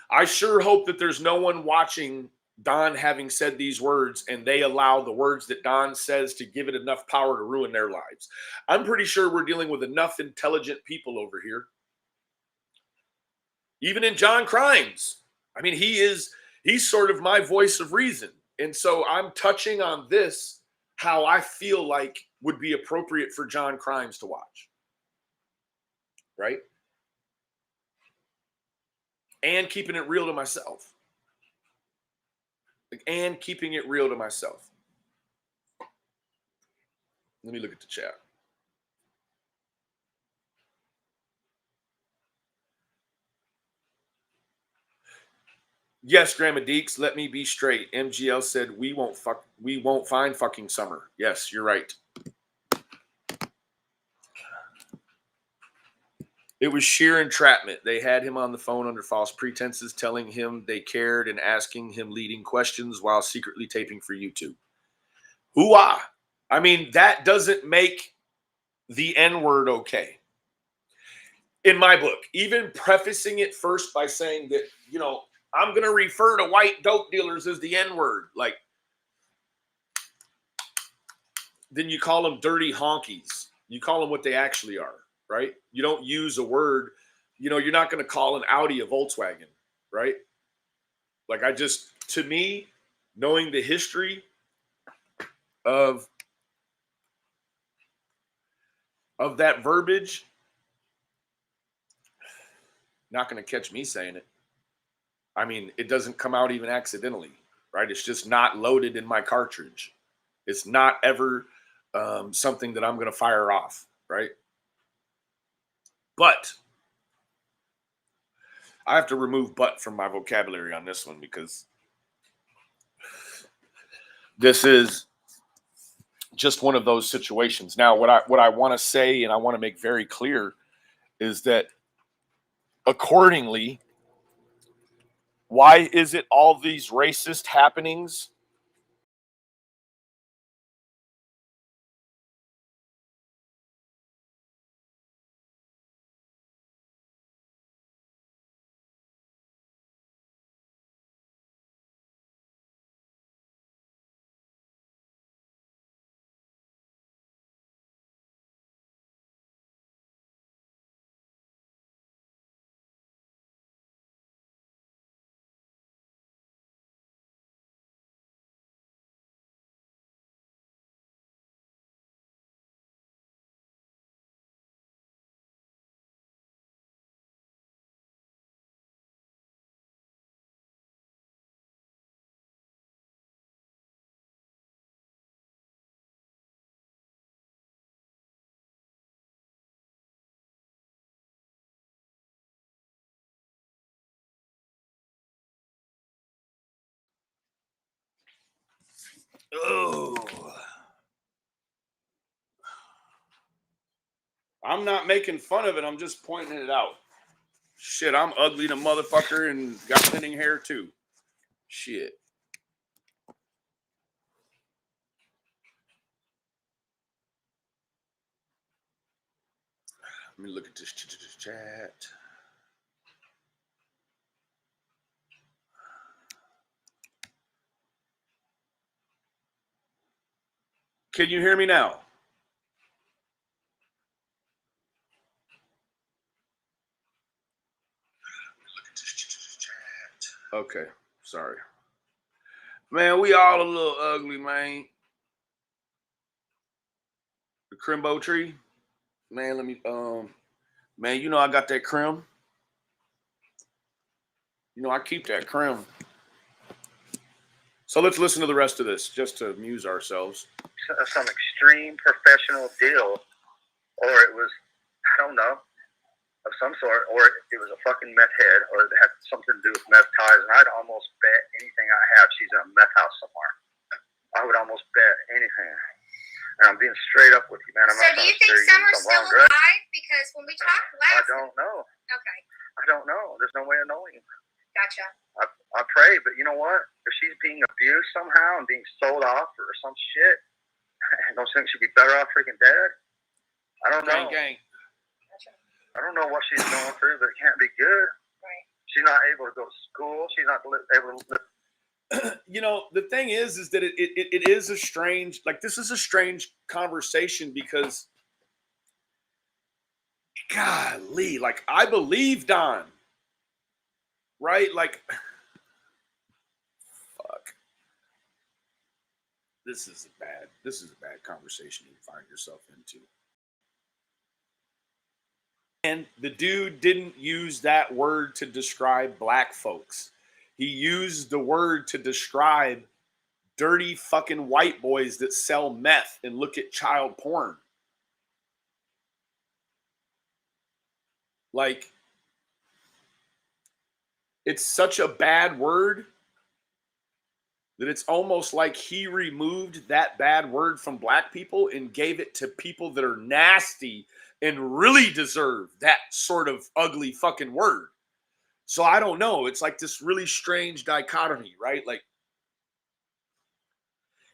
that there's no one watching Don having said these words and they allow the words that Don says to give it enough power to ruin their lives. I'm pretty sure we're dealing with enough intelligent people over here. Even in John Crimes. I mean, he's sort of my voice of reason. And so I'm touching on this, how I feel like would be appropriate for John Crimes to watch. Right? And keeping it real to myself. And keeping it real to myself. Let me look at the chat. Yes, Grandma Deeks, let me be straight. MGL said we won't find fucking Summer. Yes, you're right. It was sheer entrapment. They had him on the phone under false pretenses, telling him they cared and asking him leading questions while secretly taping for YouTube. Hoo-ah. I mean, that doesn't make the N-word okay. In my book, even prefacing it first by saying that, I'm going to refer to white dope dealers as the N-word. Like, then you call them dirty honkies. You call them what they actually are, right? You don't use a word. You're not going to call an Audi a Volkswagen, right? Like to me, knowing the history of that verbiage, not going to catch me saying it. I mean, it doesn't come out even accidentally, right? It's just not loaded in my cartridge. It's not ever something that I'm going to fire off, right? But I have to remove "but" from my vocabulary on this one because this is just one of those situations. Now, what I want to say and I want to make very clear is that accordingly, why is it all these racist happenings Oh. I'm not making fun of it. I'm just pointing it out. Shit, I'm ugly to motherfucker and got thinning hair too. Shit. Let me look at this chat. Can you hear me now? Okay, sorry. Man, we all a little ugly, man. The crimbo tree. Man, let me man, you know I got that crim. You know I keep that crim. So let's listen to the rest of this just to amuse ourselves. Some extreme professional deal, or it was, I don't know, of some sort, or it was a fucking meth head, or it had something to do with meth ties. And I'd almost bet anything I have she's in a meth house somewhere. I would almost bet anything. And I'm being straight up with you, man. I'm so do you think Summer's still alive? Because when we talked last... I don't know. Okay. I don't know. There's no way of knowing. Gotcha. I pray, but you know what? If she's being abused somehow and being sold off or some shit, I don't think she'd be better off freaking dead. I don't know. Gang. Gotcha. I don't know what she's going through, but it can't be good. Right. She's not able to go to school. She's not able to live. You know, the thing is that it is a strange, like, this is a strange conversation because, golly, like, I believe Don, right? Like, fuck. This is a bad conversation you find yourself into. And the dude didn't use that word to describe black folks. He used the word to describe dirty fucking white boys that sell meth and look at child porn. Like, it's such a bad word that it's almost like he removed that bad word from black people and gave it to people that are nasty and really deserve that sort of ugly fucking word. So I don't know. It's like this really strange dichotomy, right? Like,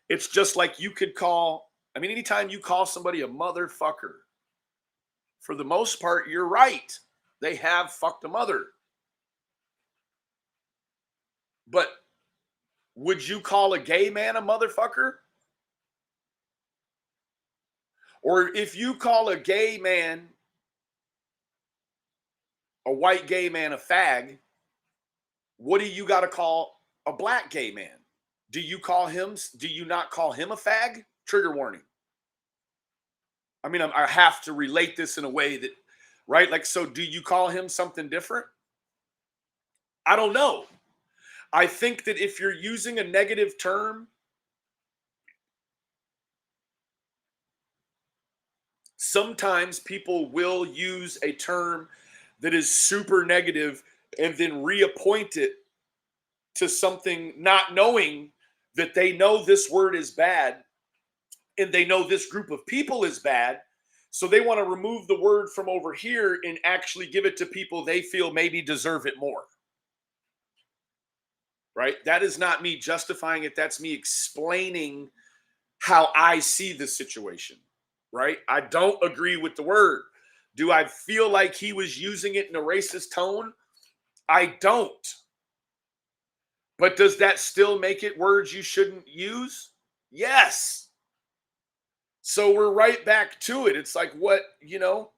it's just like you could call, I mean, anytime you call somebody a motherfucker, for the most part, you're right. They have fucked a mother. But would you call a gay man a motherfucker? Or if you call a gay man, a white gay man, a fag, what do you got to call a black gay man? Do you not call him a fag? Trigger warning. I mean, I have to relate this in a way that, right? Like, so do you call him something different? I don't know. I think that if you're using a negative term, sometimes people will use a term that is super negative and then reappoint it to something, not knowing that they know this word is bad and they know this group of people is bad. So they want to remove the word from over here and actually give it to people they feel maybe deserve it more. Right? That is not me justifying it. That's me explaining how I see the situation. Right? I don't agree with the word. Do I feel like he was using it in a racist tone? I don't. But does that still make it words you shouldn't use? Yes. So we're right back to it. It's like, what, you know?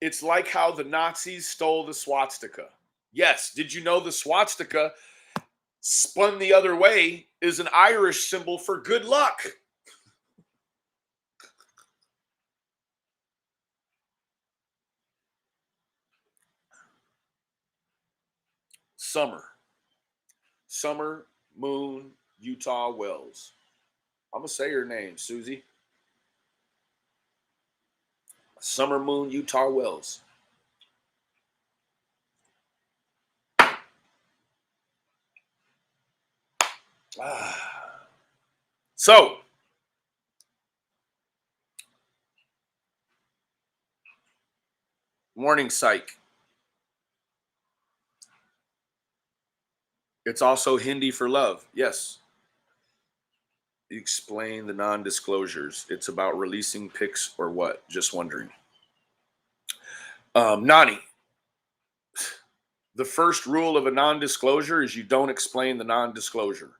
It's like how the Nazis stole the swastika. Yes. Did you know the swastika, spun the other way, is an Irish symbol for good luck? Summer Moon Utah Wells. I'm gonna say her name, Susie. Summer Moon, Utah Wells. So, morning psych. It's also Hindi for love. Yes. Explain the non-disclosures. It's about releasing pics or what? Just wondering. Nani, the first rule of a non-disclosure is you don't explain the non-disclosure.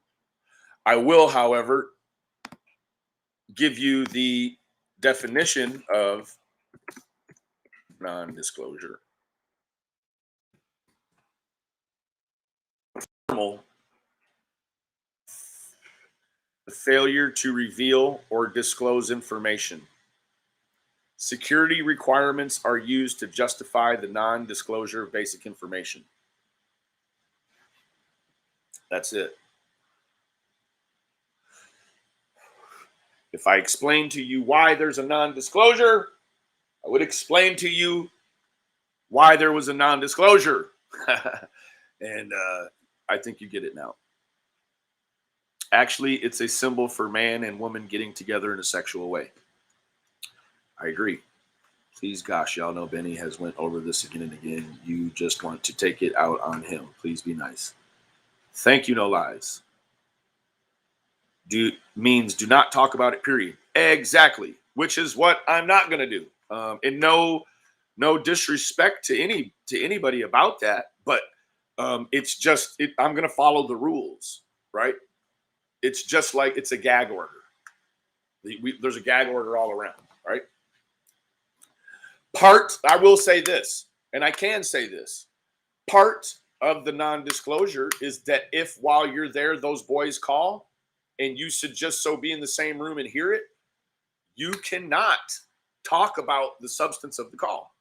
I will, however, give you the definition of non-disclosure. Formal, the failure to reveal or disclose information. Security requirements are used to justify the non-disclosure of basic information. That's it. If I explain to you why there's a non-disclosure, I would explain to you why there was a non-disclosure. And I think you get it now. Actually, it's a symbol for man and woman getting together in a sexual way. I agree. Please, gosh, y'all know Benny has went over this again and again. You just want to take it out on him. Please be nice. Thank you, no lies. Means do not talk about it, period. Exactly, which is what I'm not going to do. And no disrespect to anybody about that, but it's just I'm going to follow the rules, right? It's just like it's a gag order. There's a gag order all around, right? I will say this, and I can say this. Part of the non-disclosure is that if while you're there, those boys call and you should just so be in the same room and hear it, you cannot talk about the substance of the call.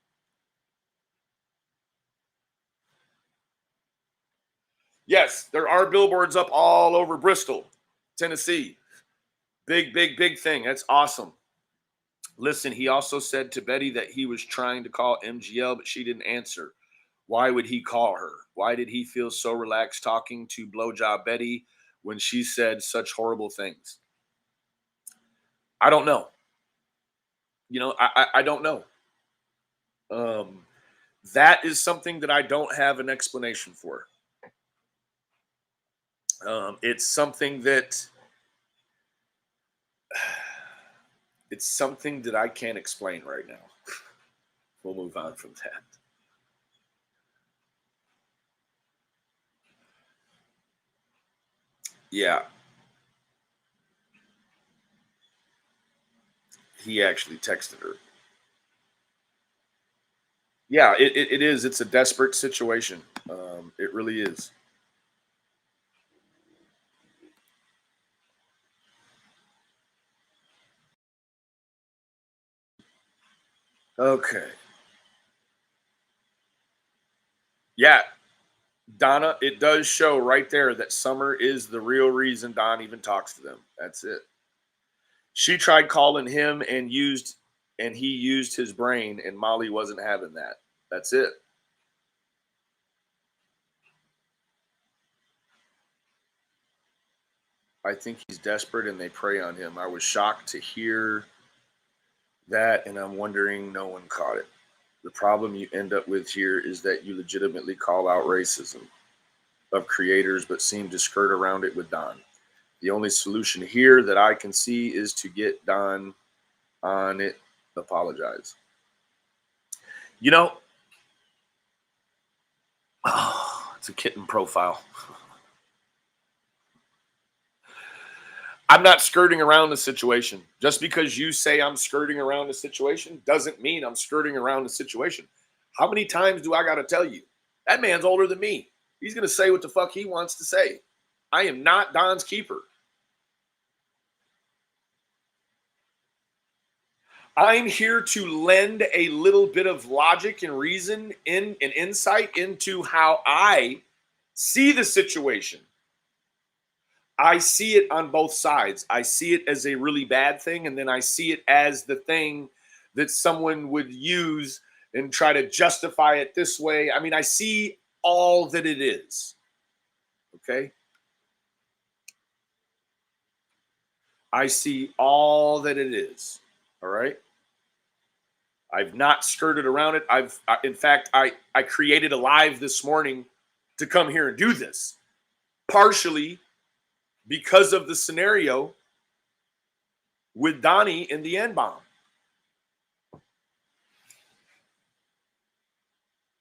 Yes, there are billboards up all over Bristol, Tennessee. Big thing. That's awesome. Listen, he also said to Betty that he was trying to call MGL, but she didn't answer. Why would he call her? Why did he feel so relaxed talking to Blowjob Betty when she said such horrible things? I don't know. I don't know. That is something that I don't have an explanation for. It's something that I can't explain right now. We'll move on from that. Yeah. He actually texted her. Yeah, it is. It's a desperate situation. It really is. Okay. Yeah, Donna, it does show right there that Summer is the real reason Don even talks to them. That's it. She tried calling him and he used his brain, and Molly wasn't having that. That's it. I think he's desperate and they prey on him. I was shocked to hear that, and I'm wondering no one caught it. The problem you end up with here is that you legitimately call out racism of creators, but seem to skirt around it with Don. The only solution here that I can see is to get Don on it, apologize. It's a kitten profile. I'm not skirting around the situation. Just because you say I'm skirting around the situation doesn't mean I'm skirting around the situation. How many times do I got to tell you? That man's older than me. He's going to say what the fuck he wants to say. I am not Don's keeper. I'm here to lend a little bit of logic and reason and insight into how I see the situation. I see it on both sides. I see it as a really bad thing, and then I see it as the thing that someone would use and try to justify it this way. I mean, I see all that it is. Okay? I see all that it is. All right? I've not skirted around it. In fact, I created a live this morning to come here and do this, partially because of the scenario with Donnie and the N-bomb.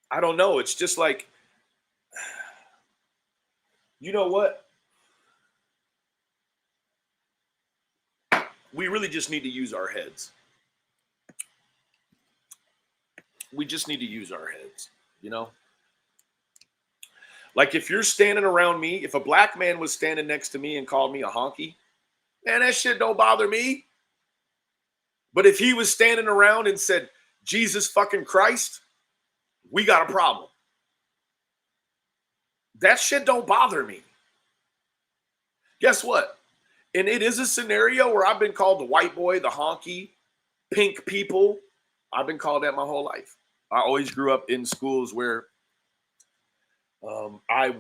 I don't know. It's just like, you know what? We really just need to use our heads. We just need to use our heads, you know? Like if you're standing around me, if a black man was standing next to me and called me a honky, man, that shit don't bother me. But if he was standing around and said, Jesus fucking Christ, we got a problem. That shit don't bother me. Guess what? And it is a scenario where I've been called the white boy, the honky, pink people. I've been called that my whole life. I always grew up in schools where I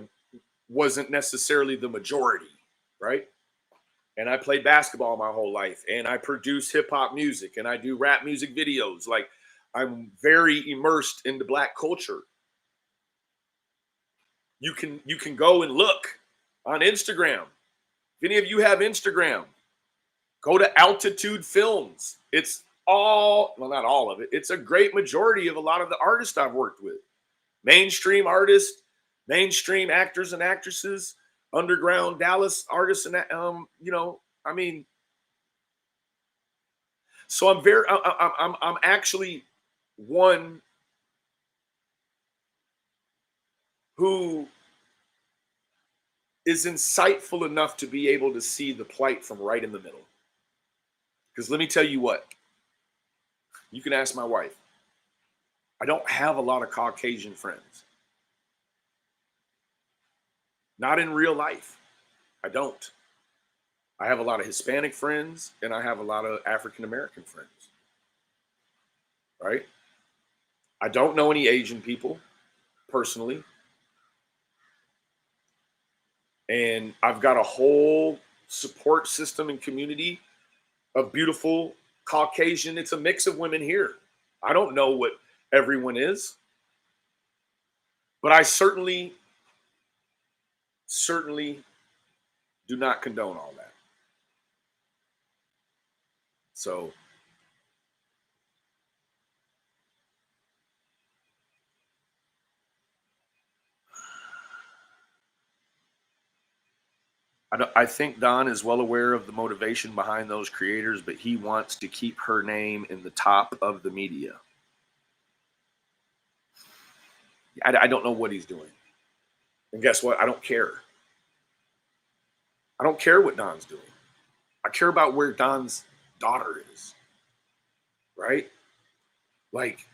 wasn't necessarily the majority, right? And I played basketball my whole life, and I produce hip hop music, and I do rap music videos. Like, I'm very immersed into black culture. You can go and look on Instagram. If any of you have Instagram, go to Altitude Films. It's all, well, not all of it. It's a great majority of a lot of the artists I've worked with. Mainstream artists, mainstream actors and actresses, underground Dallas artists, and you know, I mean, so I'm actually one who is insightful enough to be able to see the plight from right in the middle. Because let me tell you what, you can ask my wife. I don't have a lot of Caucasian friends. Not in real life. I don't. I have a lot of Hispanic friends, and I have a lot of African American friends. Right? I don't know any Asian people personally. And I've got a whole support system and community of beautiful Caucasian. It's a mix of women here. I don't know what everyone is, but I certainly do not condone all that. So I think Don is well aware of the motivation behind those creators, but he wants to keep her name in the top of the media. I don't know what he's doing. And guess what? I don't care. I don't care what Don's doing. I care about where Don's daughter is. Right? Like,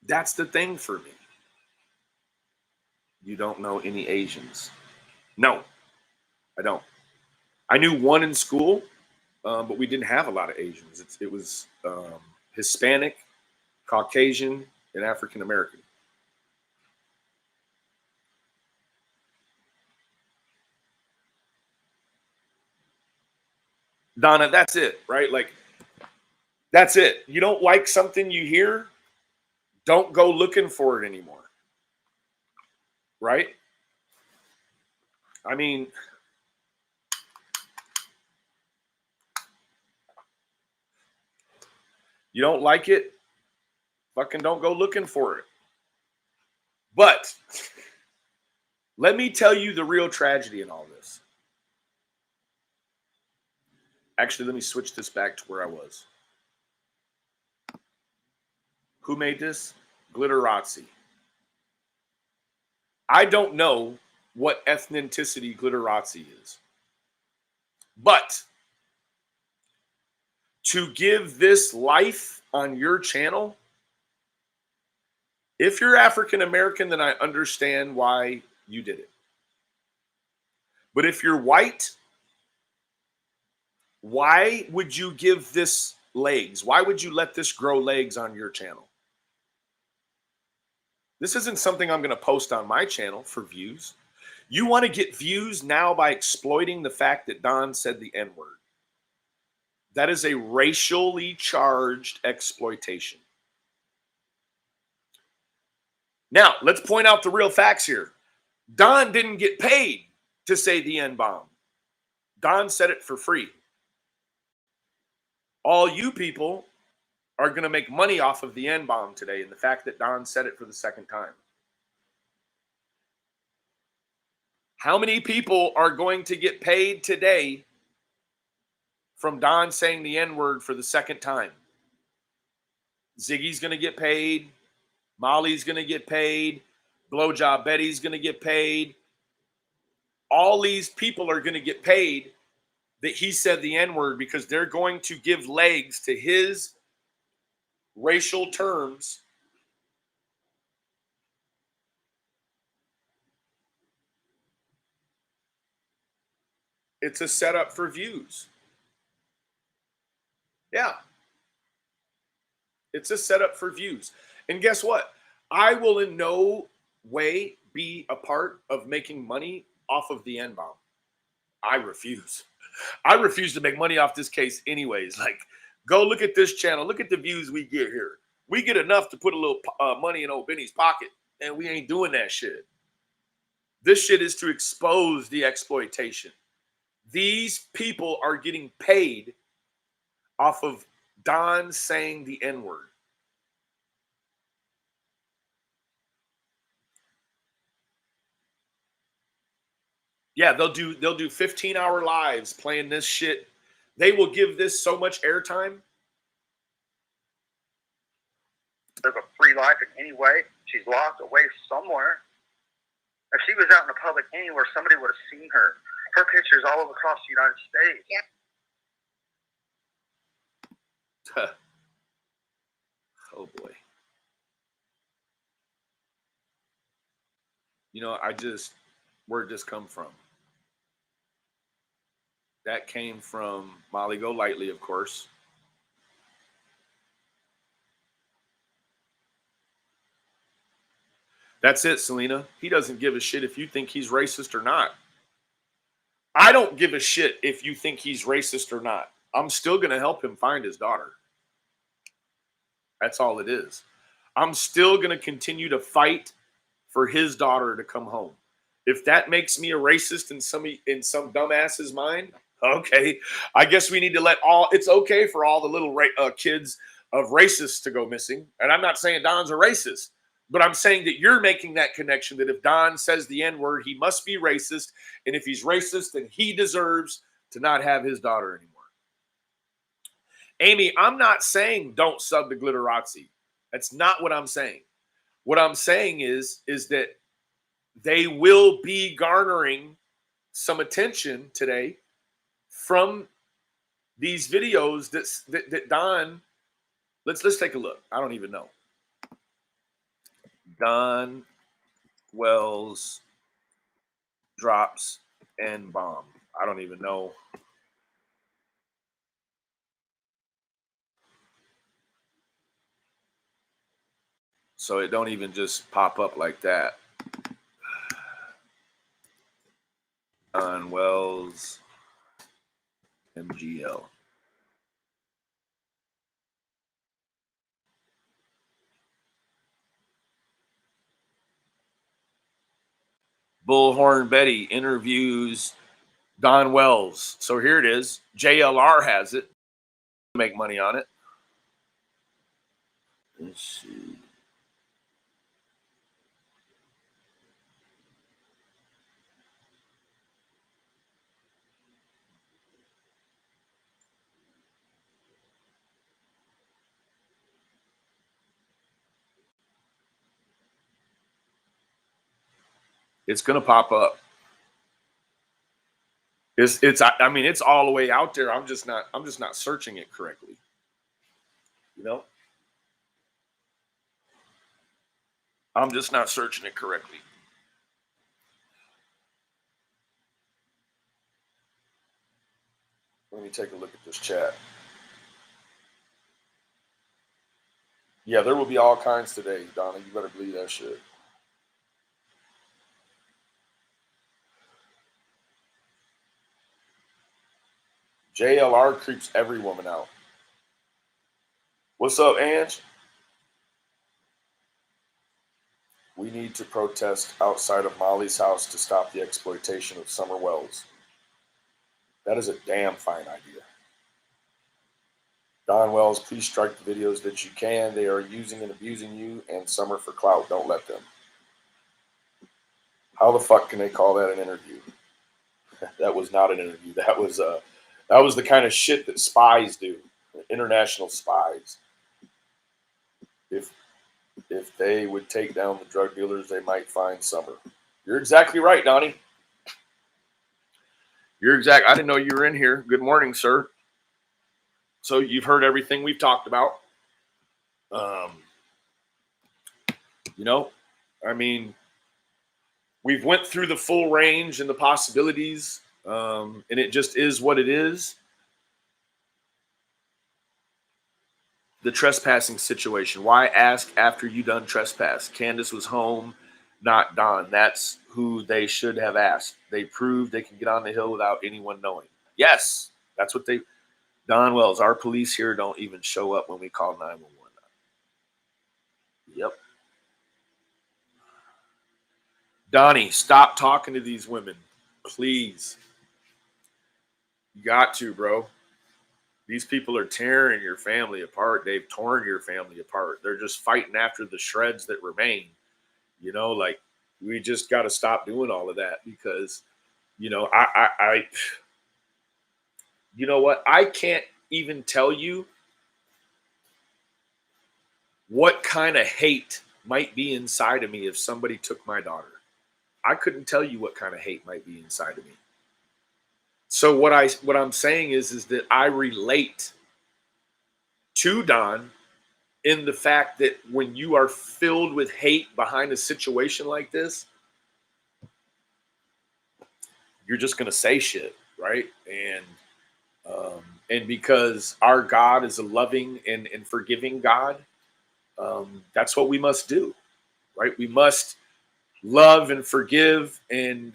that's the thing for me. You don't know any Asians? No, I don't. I knew one in school, but we didn't have a lot of Asians. It was Hispanic, Caucasian, and African American. Donna, that's it, right? Like, that's it. You don't like something you hear, don't go looking for it anymore. Right? I mean, you don't like it, fucking don't go looking for it. But let me tell you the real tragedy in all this. Actually, let me switch this back to where I was. Who made this? Glitterazzi. I don't know what ethnicity Glitterazzi is. But to give this life on your channel, if you're African American, then I understand why you did it. But if you're white, why would you give this legs? Why would you let this grow legs on your channel? This isn't something I'm going to post on my channel for views. You want to get views now by exploiting the fact that Don said the N-word. That is a racially charged exploitation. Now, let's point out the real facts here. Don didn't get paid to say the N-bomb. Don said it for free. All you people are going to make money off of the N-bomb today and the fact that Don said it for the second time. How many people are going to get paid today from Don saying the N-word for the second time? Ziggy's going to get paid. Molly's going to get paid. Blowjob Betty's going to get paid. All these people are going to get paid that he said the N-word because they're going to give legs to his racial terms. It's a setup for views. Yeah. It's a setup for views. And guess what? I will in no way be a part of making money off of the N-bomb. I refuse. I refuse to make money off this case anyways. Like, go look at this channel. Look at the views we get here. We get enough to put a little money in old Benny's pocket, and we ain't doing that shit. This shit is to expose the exploitation. These people are getting paid off of Don saying the N-word. Yeah, they'll do 15-hour lives playing this shit. They will give this so much airtime. Live a free life in any way. She's locked away somewhere. If she was out in the public anywhere, somebody would have seen her. Her picture's all over across the United States. Yep. Oh boy. You know, where'd this come from? That came from Molly Golightly, of course. That's it, Selena. He doesn't give a shit if you think he's racist or not. I don't give a shit if you think he's racist or not. I'm still going to help him find his daughter. That's all it is. I'm still going to continue to fight for his daughter to come home. If that makes me a racist in some dumbass's mind, okay. I guess we need to it's okay for all the little kids of racists to go missing. And I'm not saying Don's a racist, but I'm saying that you're making that connection that if Don says the N-word, he must be racist. And if he's racist, then he deserves to not have his daughter anymore. Amy, I'm not saying don't sub to Glitterazzi. That's not what I'm saying. What I'm saying is that they will be garnering some attention today from these videos that Don. Let's take a look. I don't even know. Don Wells drops N-bomb. I don't even know. So it don't even just pop up like that. Don Wells MGL. Bullhorn Betty interviews Don Wells. So here it is. JLR has it. Make money on it. Let's see. It's gonna pop up. I mean, it's all the way out there. I'm just not searching it correctly. You know? I'm just not searching it correctly. Let me take a look at this chat. Yeah, there will be all kinds today, Donna. You better believe that shit. JLR creeps every woman out. What's up, Ange? We need to protest outside of Molly's house to stop the exploitation of Summer Wells. That is a damn fine idea. Don Wells, please strike the videos that you can. They are using and abusing you and Summer for clout. Don't let them. How the fuck can they call that an interview? That was not an interview. That was the kind of shit that spies do. International spies. If they would take down the drug dealers, they might find Summer. You're exactly right, Donnie. I didn't know you were in here. Good morning, sir. So you've heard everything we've talked about. I mean, we've went through the full range and the possibilities, and it just is what it is. The trespassing situation. Why ask after you done trespass? Candace was home, not Don. That's who they should have asked. They proved they can get on the hill without anyone knowing. Yes, that's what they... Don Wells, our police here don't even show up when we call 911. Yep. Donnie, stop talking to these women. Please. You got to, bro. These people are tearing your family apart. They've torn your family apart. They're just fighting after the shreds that remain. Like, we just got to stop doing all of that because, you know what? I can't even tell you what kind of hate might be inside of me if somebody took my daughter. I couldn't tell you what kind of hate might be inside of me. So what I'm saying is that I relate to Don in the fact that when you are filled with hate behind a situation like this, you're just going to say shit, right? And because our God is a loving and forgiving God, that's what we must do, right? We must love and forgive and,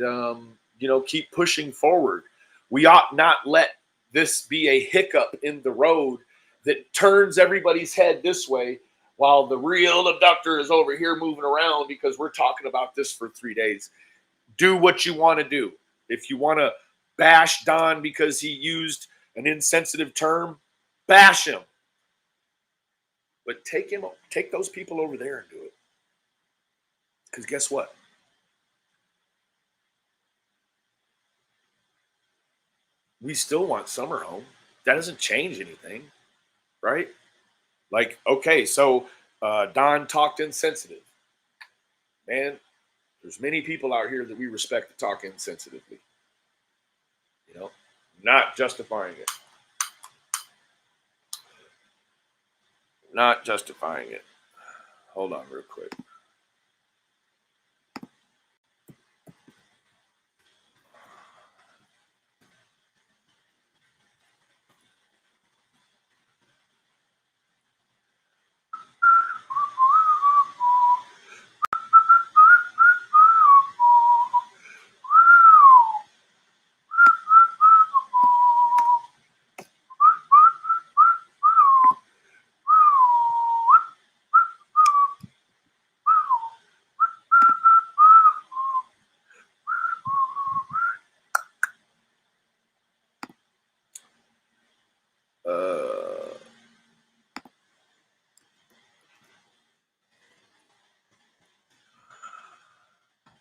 keep pushing forward. We ought not let this be a hiccup in the road that turns everybody's head this way while the real abductor is over here moving around because we're talking about this for 3 days. Do what you want to do. If you want to bash Don because he used an insensitive term, bash him. But take those people over there and do it. Because guess what? We still want Summer home. That doesn't change anything, right? Like, okay, so Don talked insensitive. Man, there's many people out here that we respect that talk insensitively. Not justifying it. Not justifying it. Hold on real quick.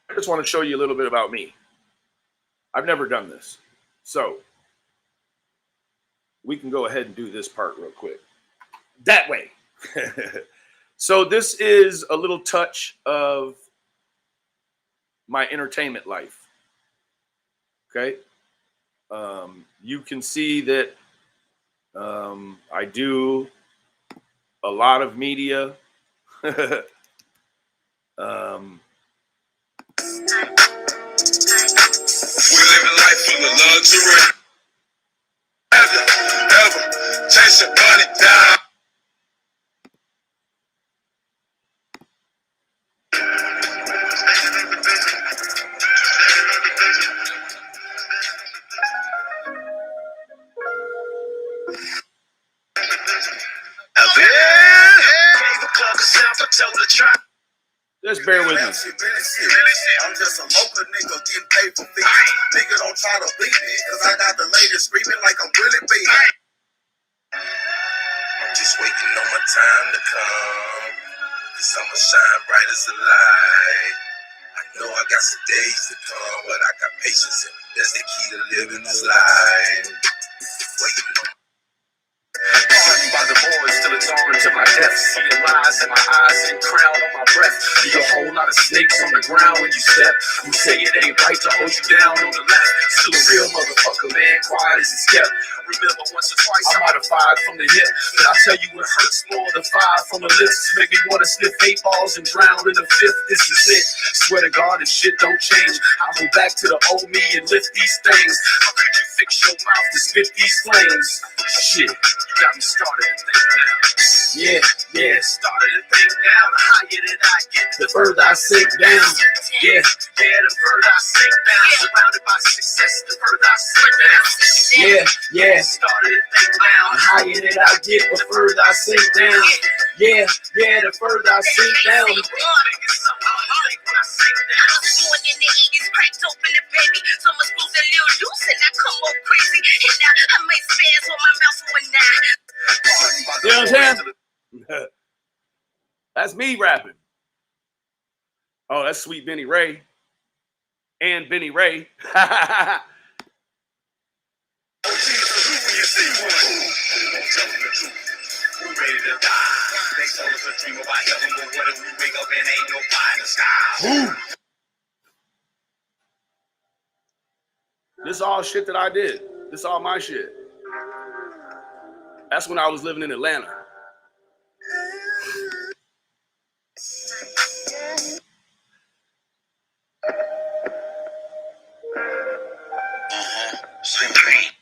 I just want to show you a little bit about me. I've never done this. So we can go ahead and do this part real quick. That way. So this is a little touch of my entertainment life. Okay. You can see that I do a lot of media. We live a life full of luxury. Ever chase your money down. Just bear with me. I'm just a local nigga getting paid for fees. Nigga don't try to beat me, cause I got the ladies screaming like I'm really big. I'm just waiting on my time to come, cause I'ma shine bright as a light. I know I got some days to come, but I got patience, and that's the key to living this life. Waiting on Pardoned by the boys till it's on to my death. Seeing lies in my eyes and crown on my breath. See a whole lot of snakes on the ground when you step. You say it ain't right to hold you down on the left. Still a real motherfucker, man, quiet as it's kept. Remember once or twice I might have fired from the hip, but I tell you it hurts more the fire from the lips. Make me wanna sniff 8 balls and drown in the 5th. This is it. Swear to God, if shit don't change, I'll go back to the old me and lift these things. How could you fix your mouth to spit these flames? Shit, you got me started to think now. Yeah, started to think now. The higher that I get, the further I sink down. Yeah, the further I sink down. Surrounded by success, the further I sink down. Yeah, started to think now. The higher that I get, the further I sink down. Yeah, the further I sink down. I was born in the 80s, cracked open the baby. So much screws a little loose and I come up crazy. And now I might spaz on my mouth for a night. You know what I'm saying? That's me rapping. Oh, that's Sweet Benny Ray. And Benny Ray. This is all shit that I did. This is all my shit. That's when I was living in Atlanta.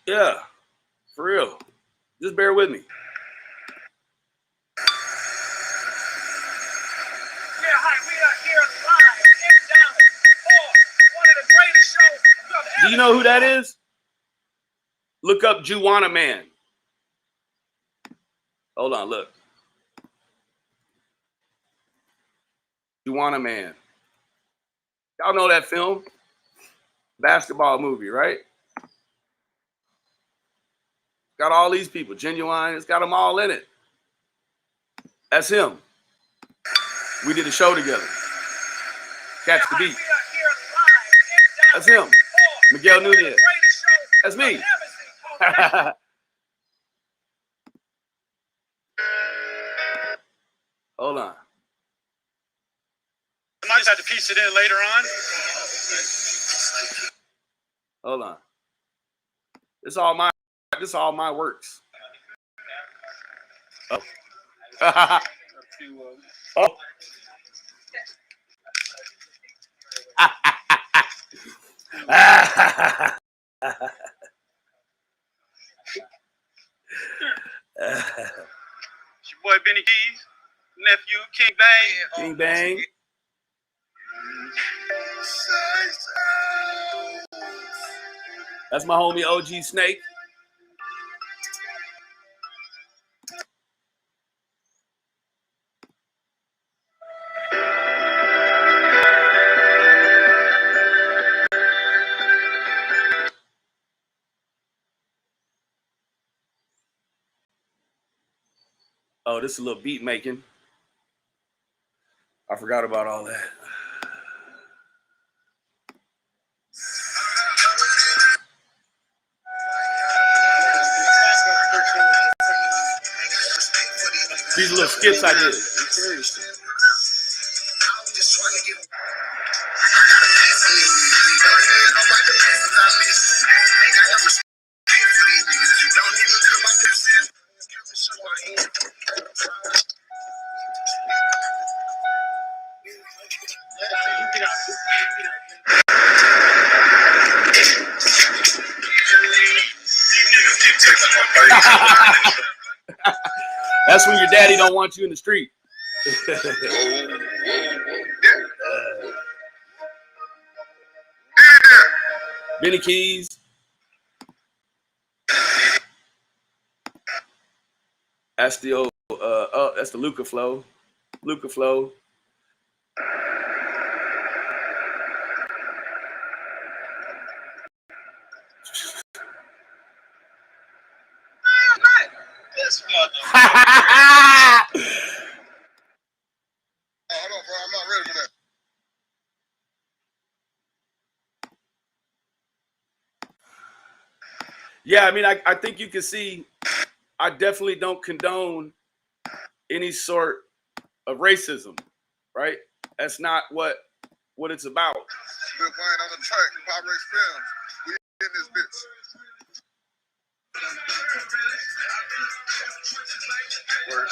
Yeah, for real. Just bear with me. Yeah, hi, we are here live in Dallas for one of the greatest shows you have ever. Do you know who that is? Look up Juwanna Man. Hold on, look. Juwanna Man. Y'all know that film? Basketball movie, right? Got all these people. Genuine, it's got them all in it. That's him. We did a show together. Catch the beat. That's him. Miguel Nunez. That's me. Hold on. I might just have to piece it in later on. Hold on. This is all my works. Oh. Oh. It's your boy Benny Keys, nephew King Bang. King Bang. That's my homie OG Snake. Oh, this is a little beat making. I forgot about all that. These little skits I did. That's when your daddy don't want you in the street. Benny Keys. That's the old that's the Luca flow. Luca Flow. This mother. Hold on, bro. I'm not ready for that. Yeah, I mean, I think you can see, I definitely don't condone any sort of racism, right? That's not what it's about. Lil Wayne on the track, Pyrex Films. We in this bitch. Lil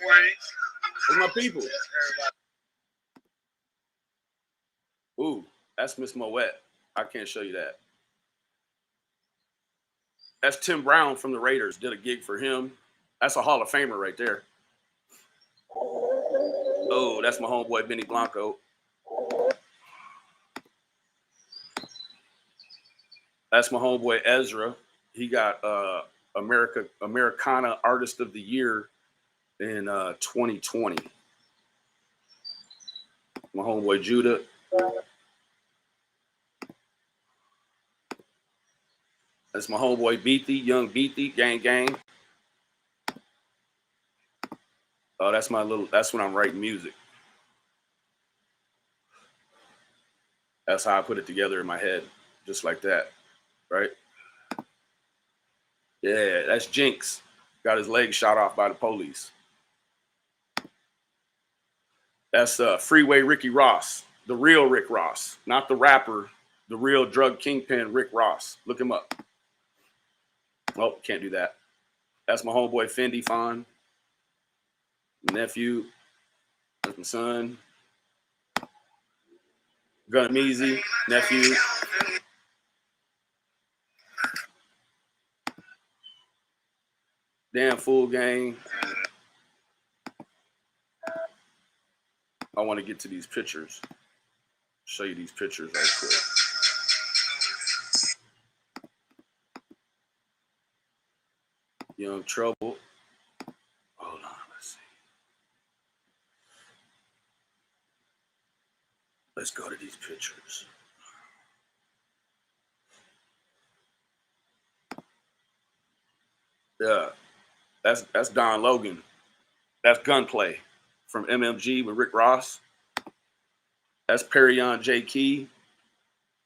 Wayne. With my people. Ooh, that's Miss Moet. I can't show you that. That's Tim Brown from the Raiders. Did a gig for him. That's a Hall of Famer right there. Oh, that's my homeboy Benny Blanco. That's my homeboy Ezra. He got Americana Artist of the Year in 2020. My homeboy Judah. That's my homeboy Beatty, Young Beatty, gang gang. Oh, that's when I'm writing music. That's how I put it together in my head, just like that, right? Yeah, that's Jinx. Got his leg shot off by the police. That's Freeway Ricky Ross, the real Rick Ross, not the rapper, the real drug kingpin Rick Ross. Look him up. Oh, can't do that. That's my homeboy Fendi Fon, nephew. That's my son. Gun Easy, nephew. Damn Fool Gang. I want to get to these pictures. Show you these pictures right quick. Young Trouble. Hold on, let's see. Let's go to these pictures. Yeah, that's Don Logan. That's Gunplay from MMG with Rick Ross. That's Perryon J. Key.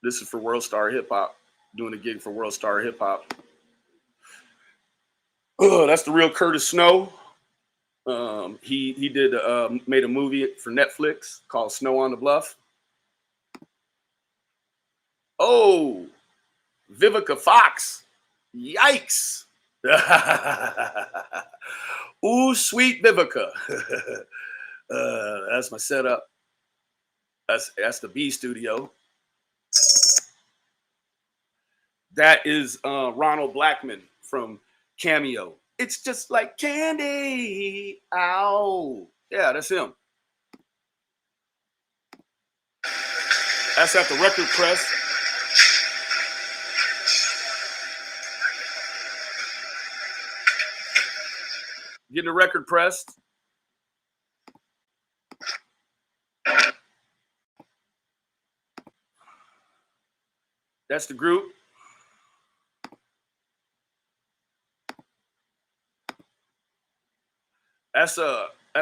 This is for World Star Hip Hop, doing a gig for World Star Hip Hop. Oh, that's the real Curtis Snow. He did made a movie for Netflix called Snow on the Bluff. Oh, Vivica Fox. Yikes. Ooh, sweet Vivica. That's my setup. That's the B studio. That is Ronald Blackman from Cameo. It's just like candy. Ow. Yeah, that's him. That's at the record press. Getting the record pressed. That's the group. That's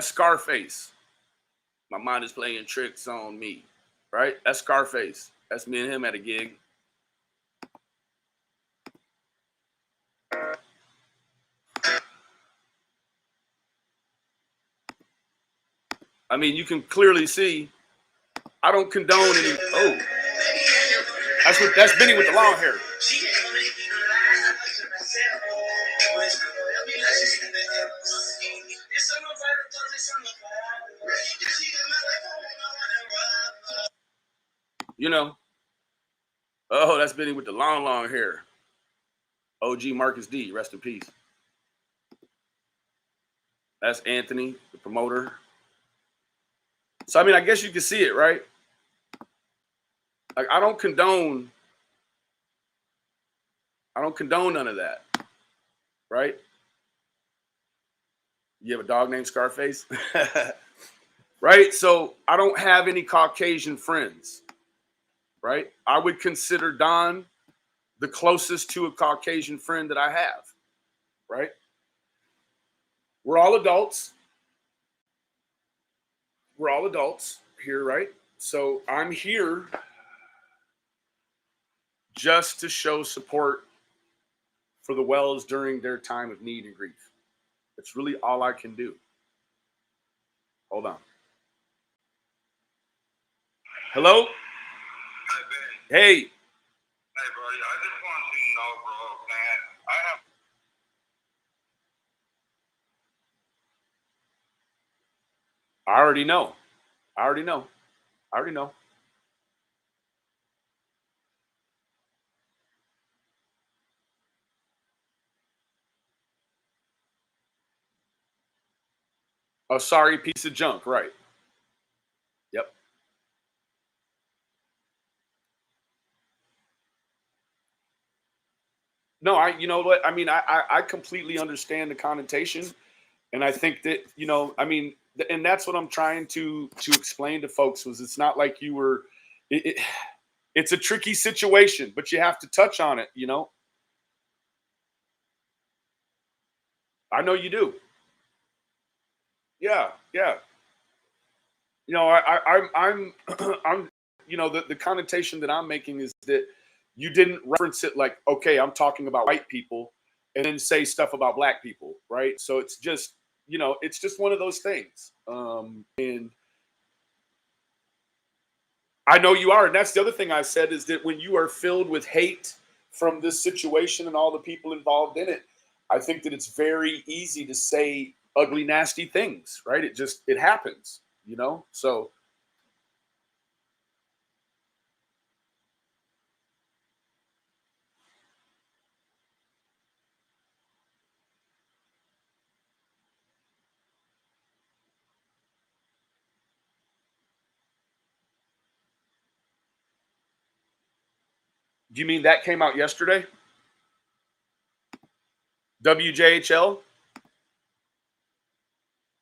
Scarface. My mind is playing tricks on me, right? That's Scarface. That's me and him at a gig. I mean, you can clearly see I don't condone any. Oh, that's Benny with the long hair. You know. Oh, that's Benny with the long hair. OG Marcus D, rest in peace. That's Anthony, the promoter. So, I mean, I guess you can see it, right? Like, I don't condone none of that, right? You have a dog named Scarface? Right? So I don't have any Caucasian friends, right? I would consider Don the closest to a Caucasian friend that I have, right? We're all adults. We're all adults here, right? So I'm here just to show support for the Wells during their time of need and grief. That's really all I can do. Hold on. Hello? Hey, Ben. Hey, Hey, buddy. I just want you to know, bro, man. I have. I already know. I already know. I already know. A sorry piece of junk, right? Yep. No, you know what? I mean, I completely understand the connotation. And I think that, I mean, and that's what I'm trying to explain to folks was it's not like you were, it's a tricky situation, but you have to touch on it, I know you do. Yeah, yeah. I'm I'm the connotation that I'm making is that you didn't reference it like, okay, I'm talking about white people and then say stuff about black people, right? So it's just, it's just one of those things. And I know you are. And that's the other thing I said is that when you are filled with hate from this situation and all the people involved in it, I think that it's very easy to say ugly, nasty things, right? It happens, So do you mean that came out yesterday? WJHL?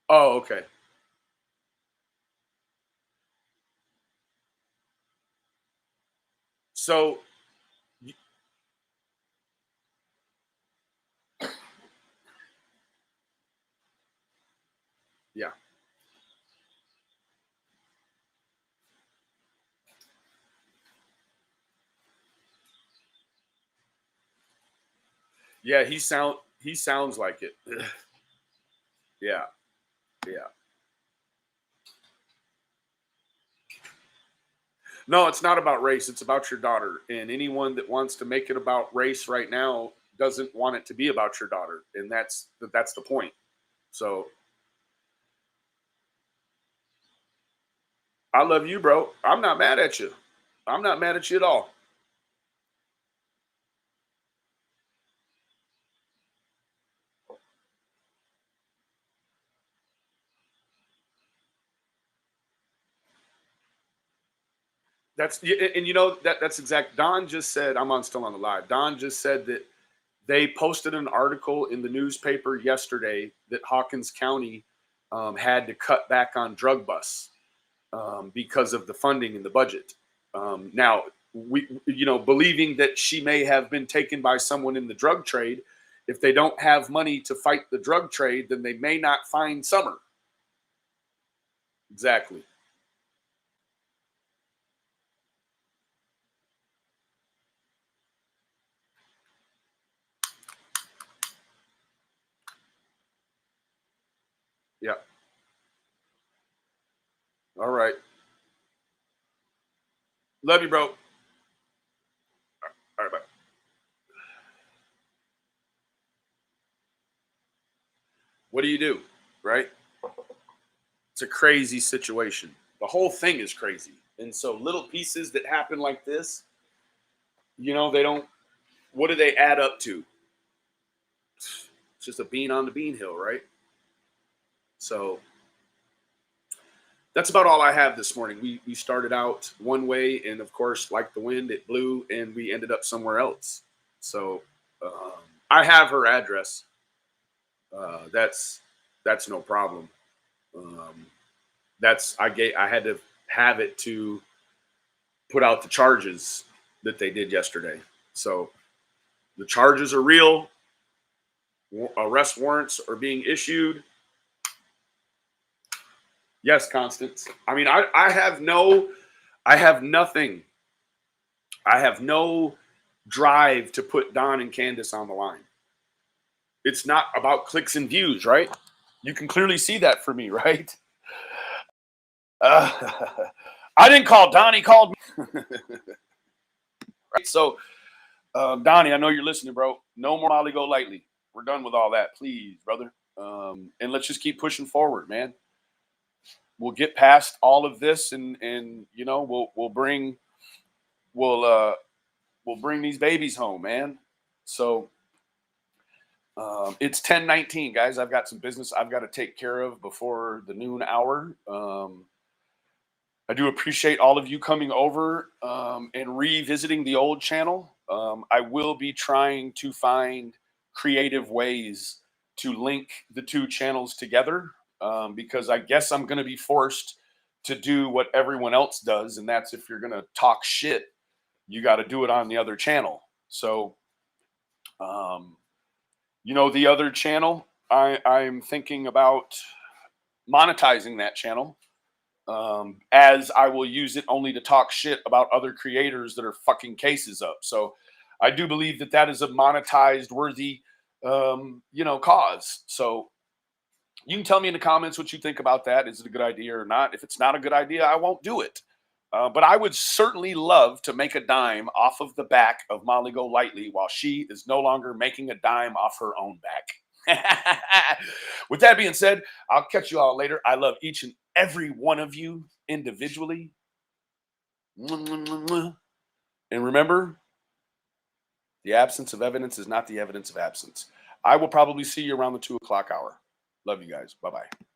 Oh, okay. So, yeah. Yeah, he sounds like it. Yeah. Yeah. No, it's not about race. It's about your daughter. And anyone that wants to make it about race right now doesn't want it to be about your daughter. And that's the point. So, I love you, bro. I'm not mad at you. I'm not mad at you at all. And that's exact. Don just said, I'm on still on the live. Don just said that they posted an article in the newspaper yesterday that Hawkins County had to cut back on drug busts because of the funding in the budget. Now, believing that she may have been taken by someone in the drug trade, if they don't have money to fight the drug trade, then they may not find Summer. Exactly. Yeah. All right. Love you, bro. All right, bye. What do you do? Right? It's a crazy situation. The whole thing is crazy. And so little pieces that happen like this, they don't, what do they add up to? It's just a bean on the bean hill, right? So that's about all I have this morning. We started out one way, and of course, like the wind, it blew, and we ended up somewhere else. So I have her address. That's no problem. I had to have it to put out the charges that they did yesterday. So the charges are real. Arrest warrants are being issued. Yes, Constance. I mean, I have nothing. I have no drive to put Don and Candace on the line. It's not about clicks and views, right? You can clearly see that for me, right? I didn't call Don, he called me. Right? So, Donnie, I know you're listening, bro. No more Molly Go Lightly. We're done with all that, please, brother. And let's just keep pushing forward, man. We'll get past all of this, and you know, we'll bring these babies home, man. So it's 10:19, guys. I've got some business I've got to take care of before the noon hour. I do appreciate all of you coming over and revisiting the old channel. I will be trying to find creative ways to link the two channels together because I guess I'm going to be forced to do what everyone else does, and that's if you're going to talk shit, you got to do it on the other channel. So, you know, the other channel, I'm thinking about monetizing that channel. As I will use it only to talk shit about other creators that are fucking cases up. So I do believe that that is a monetized worthy, you know, cause. So you can tell me in the comments what you think about that. Is it a good idea or not? If it's not a good idea, I won't do it. But I would certainly love to make a dime off of the back of Molly Go Lightly while she is no longer making a dime off her own back. With that being said, I'll catch you all later. I love each and every one of you individually. And remember, the absence of evidence is not the evidence of absence. I will probably see you around the 2 o'clock hour. Love you guys. Bye-bye.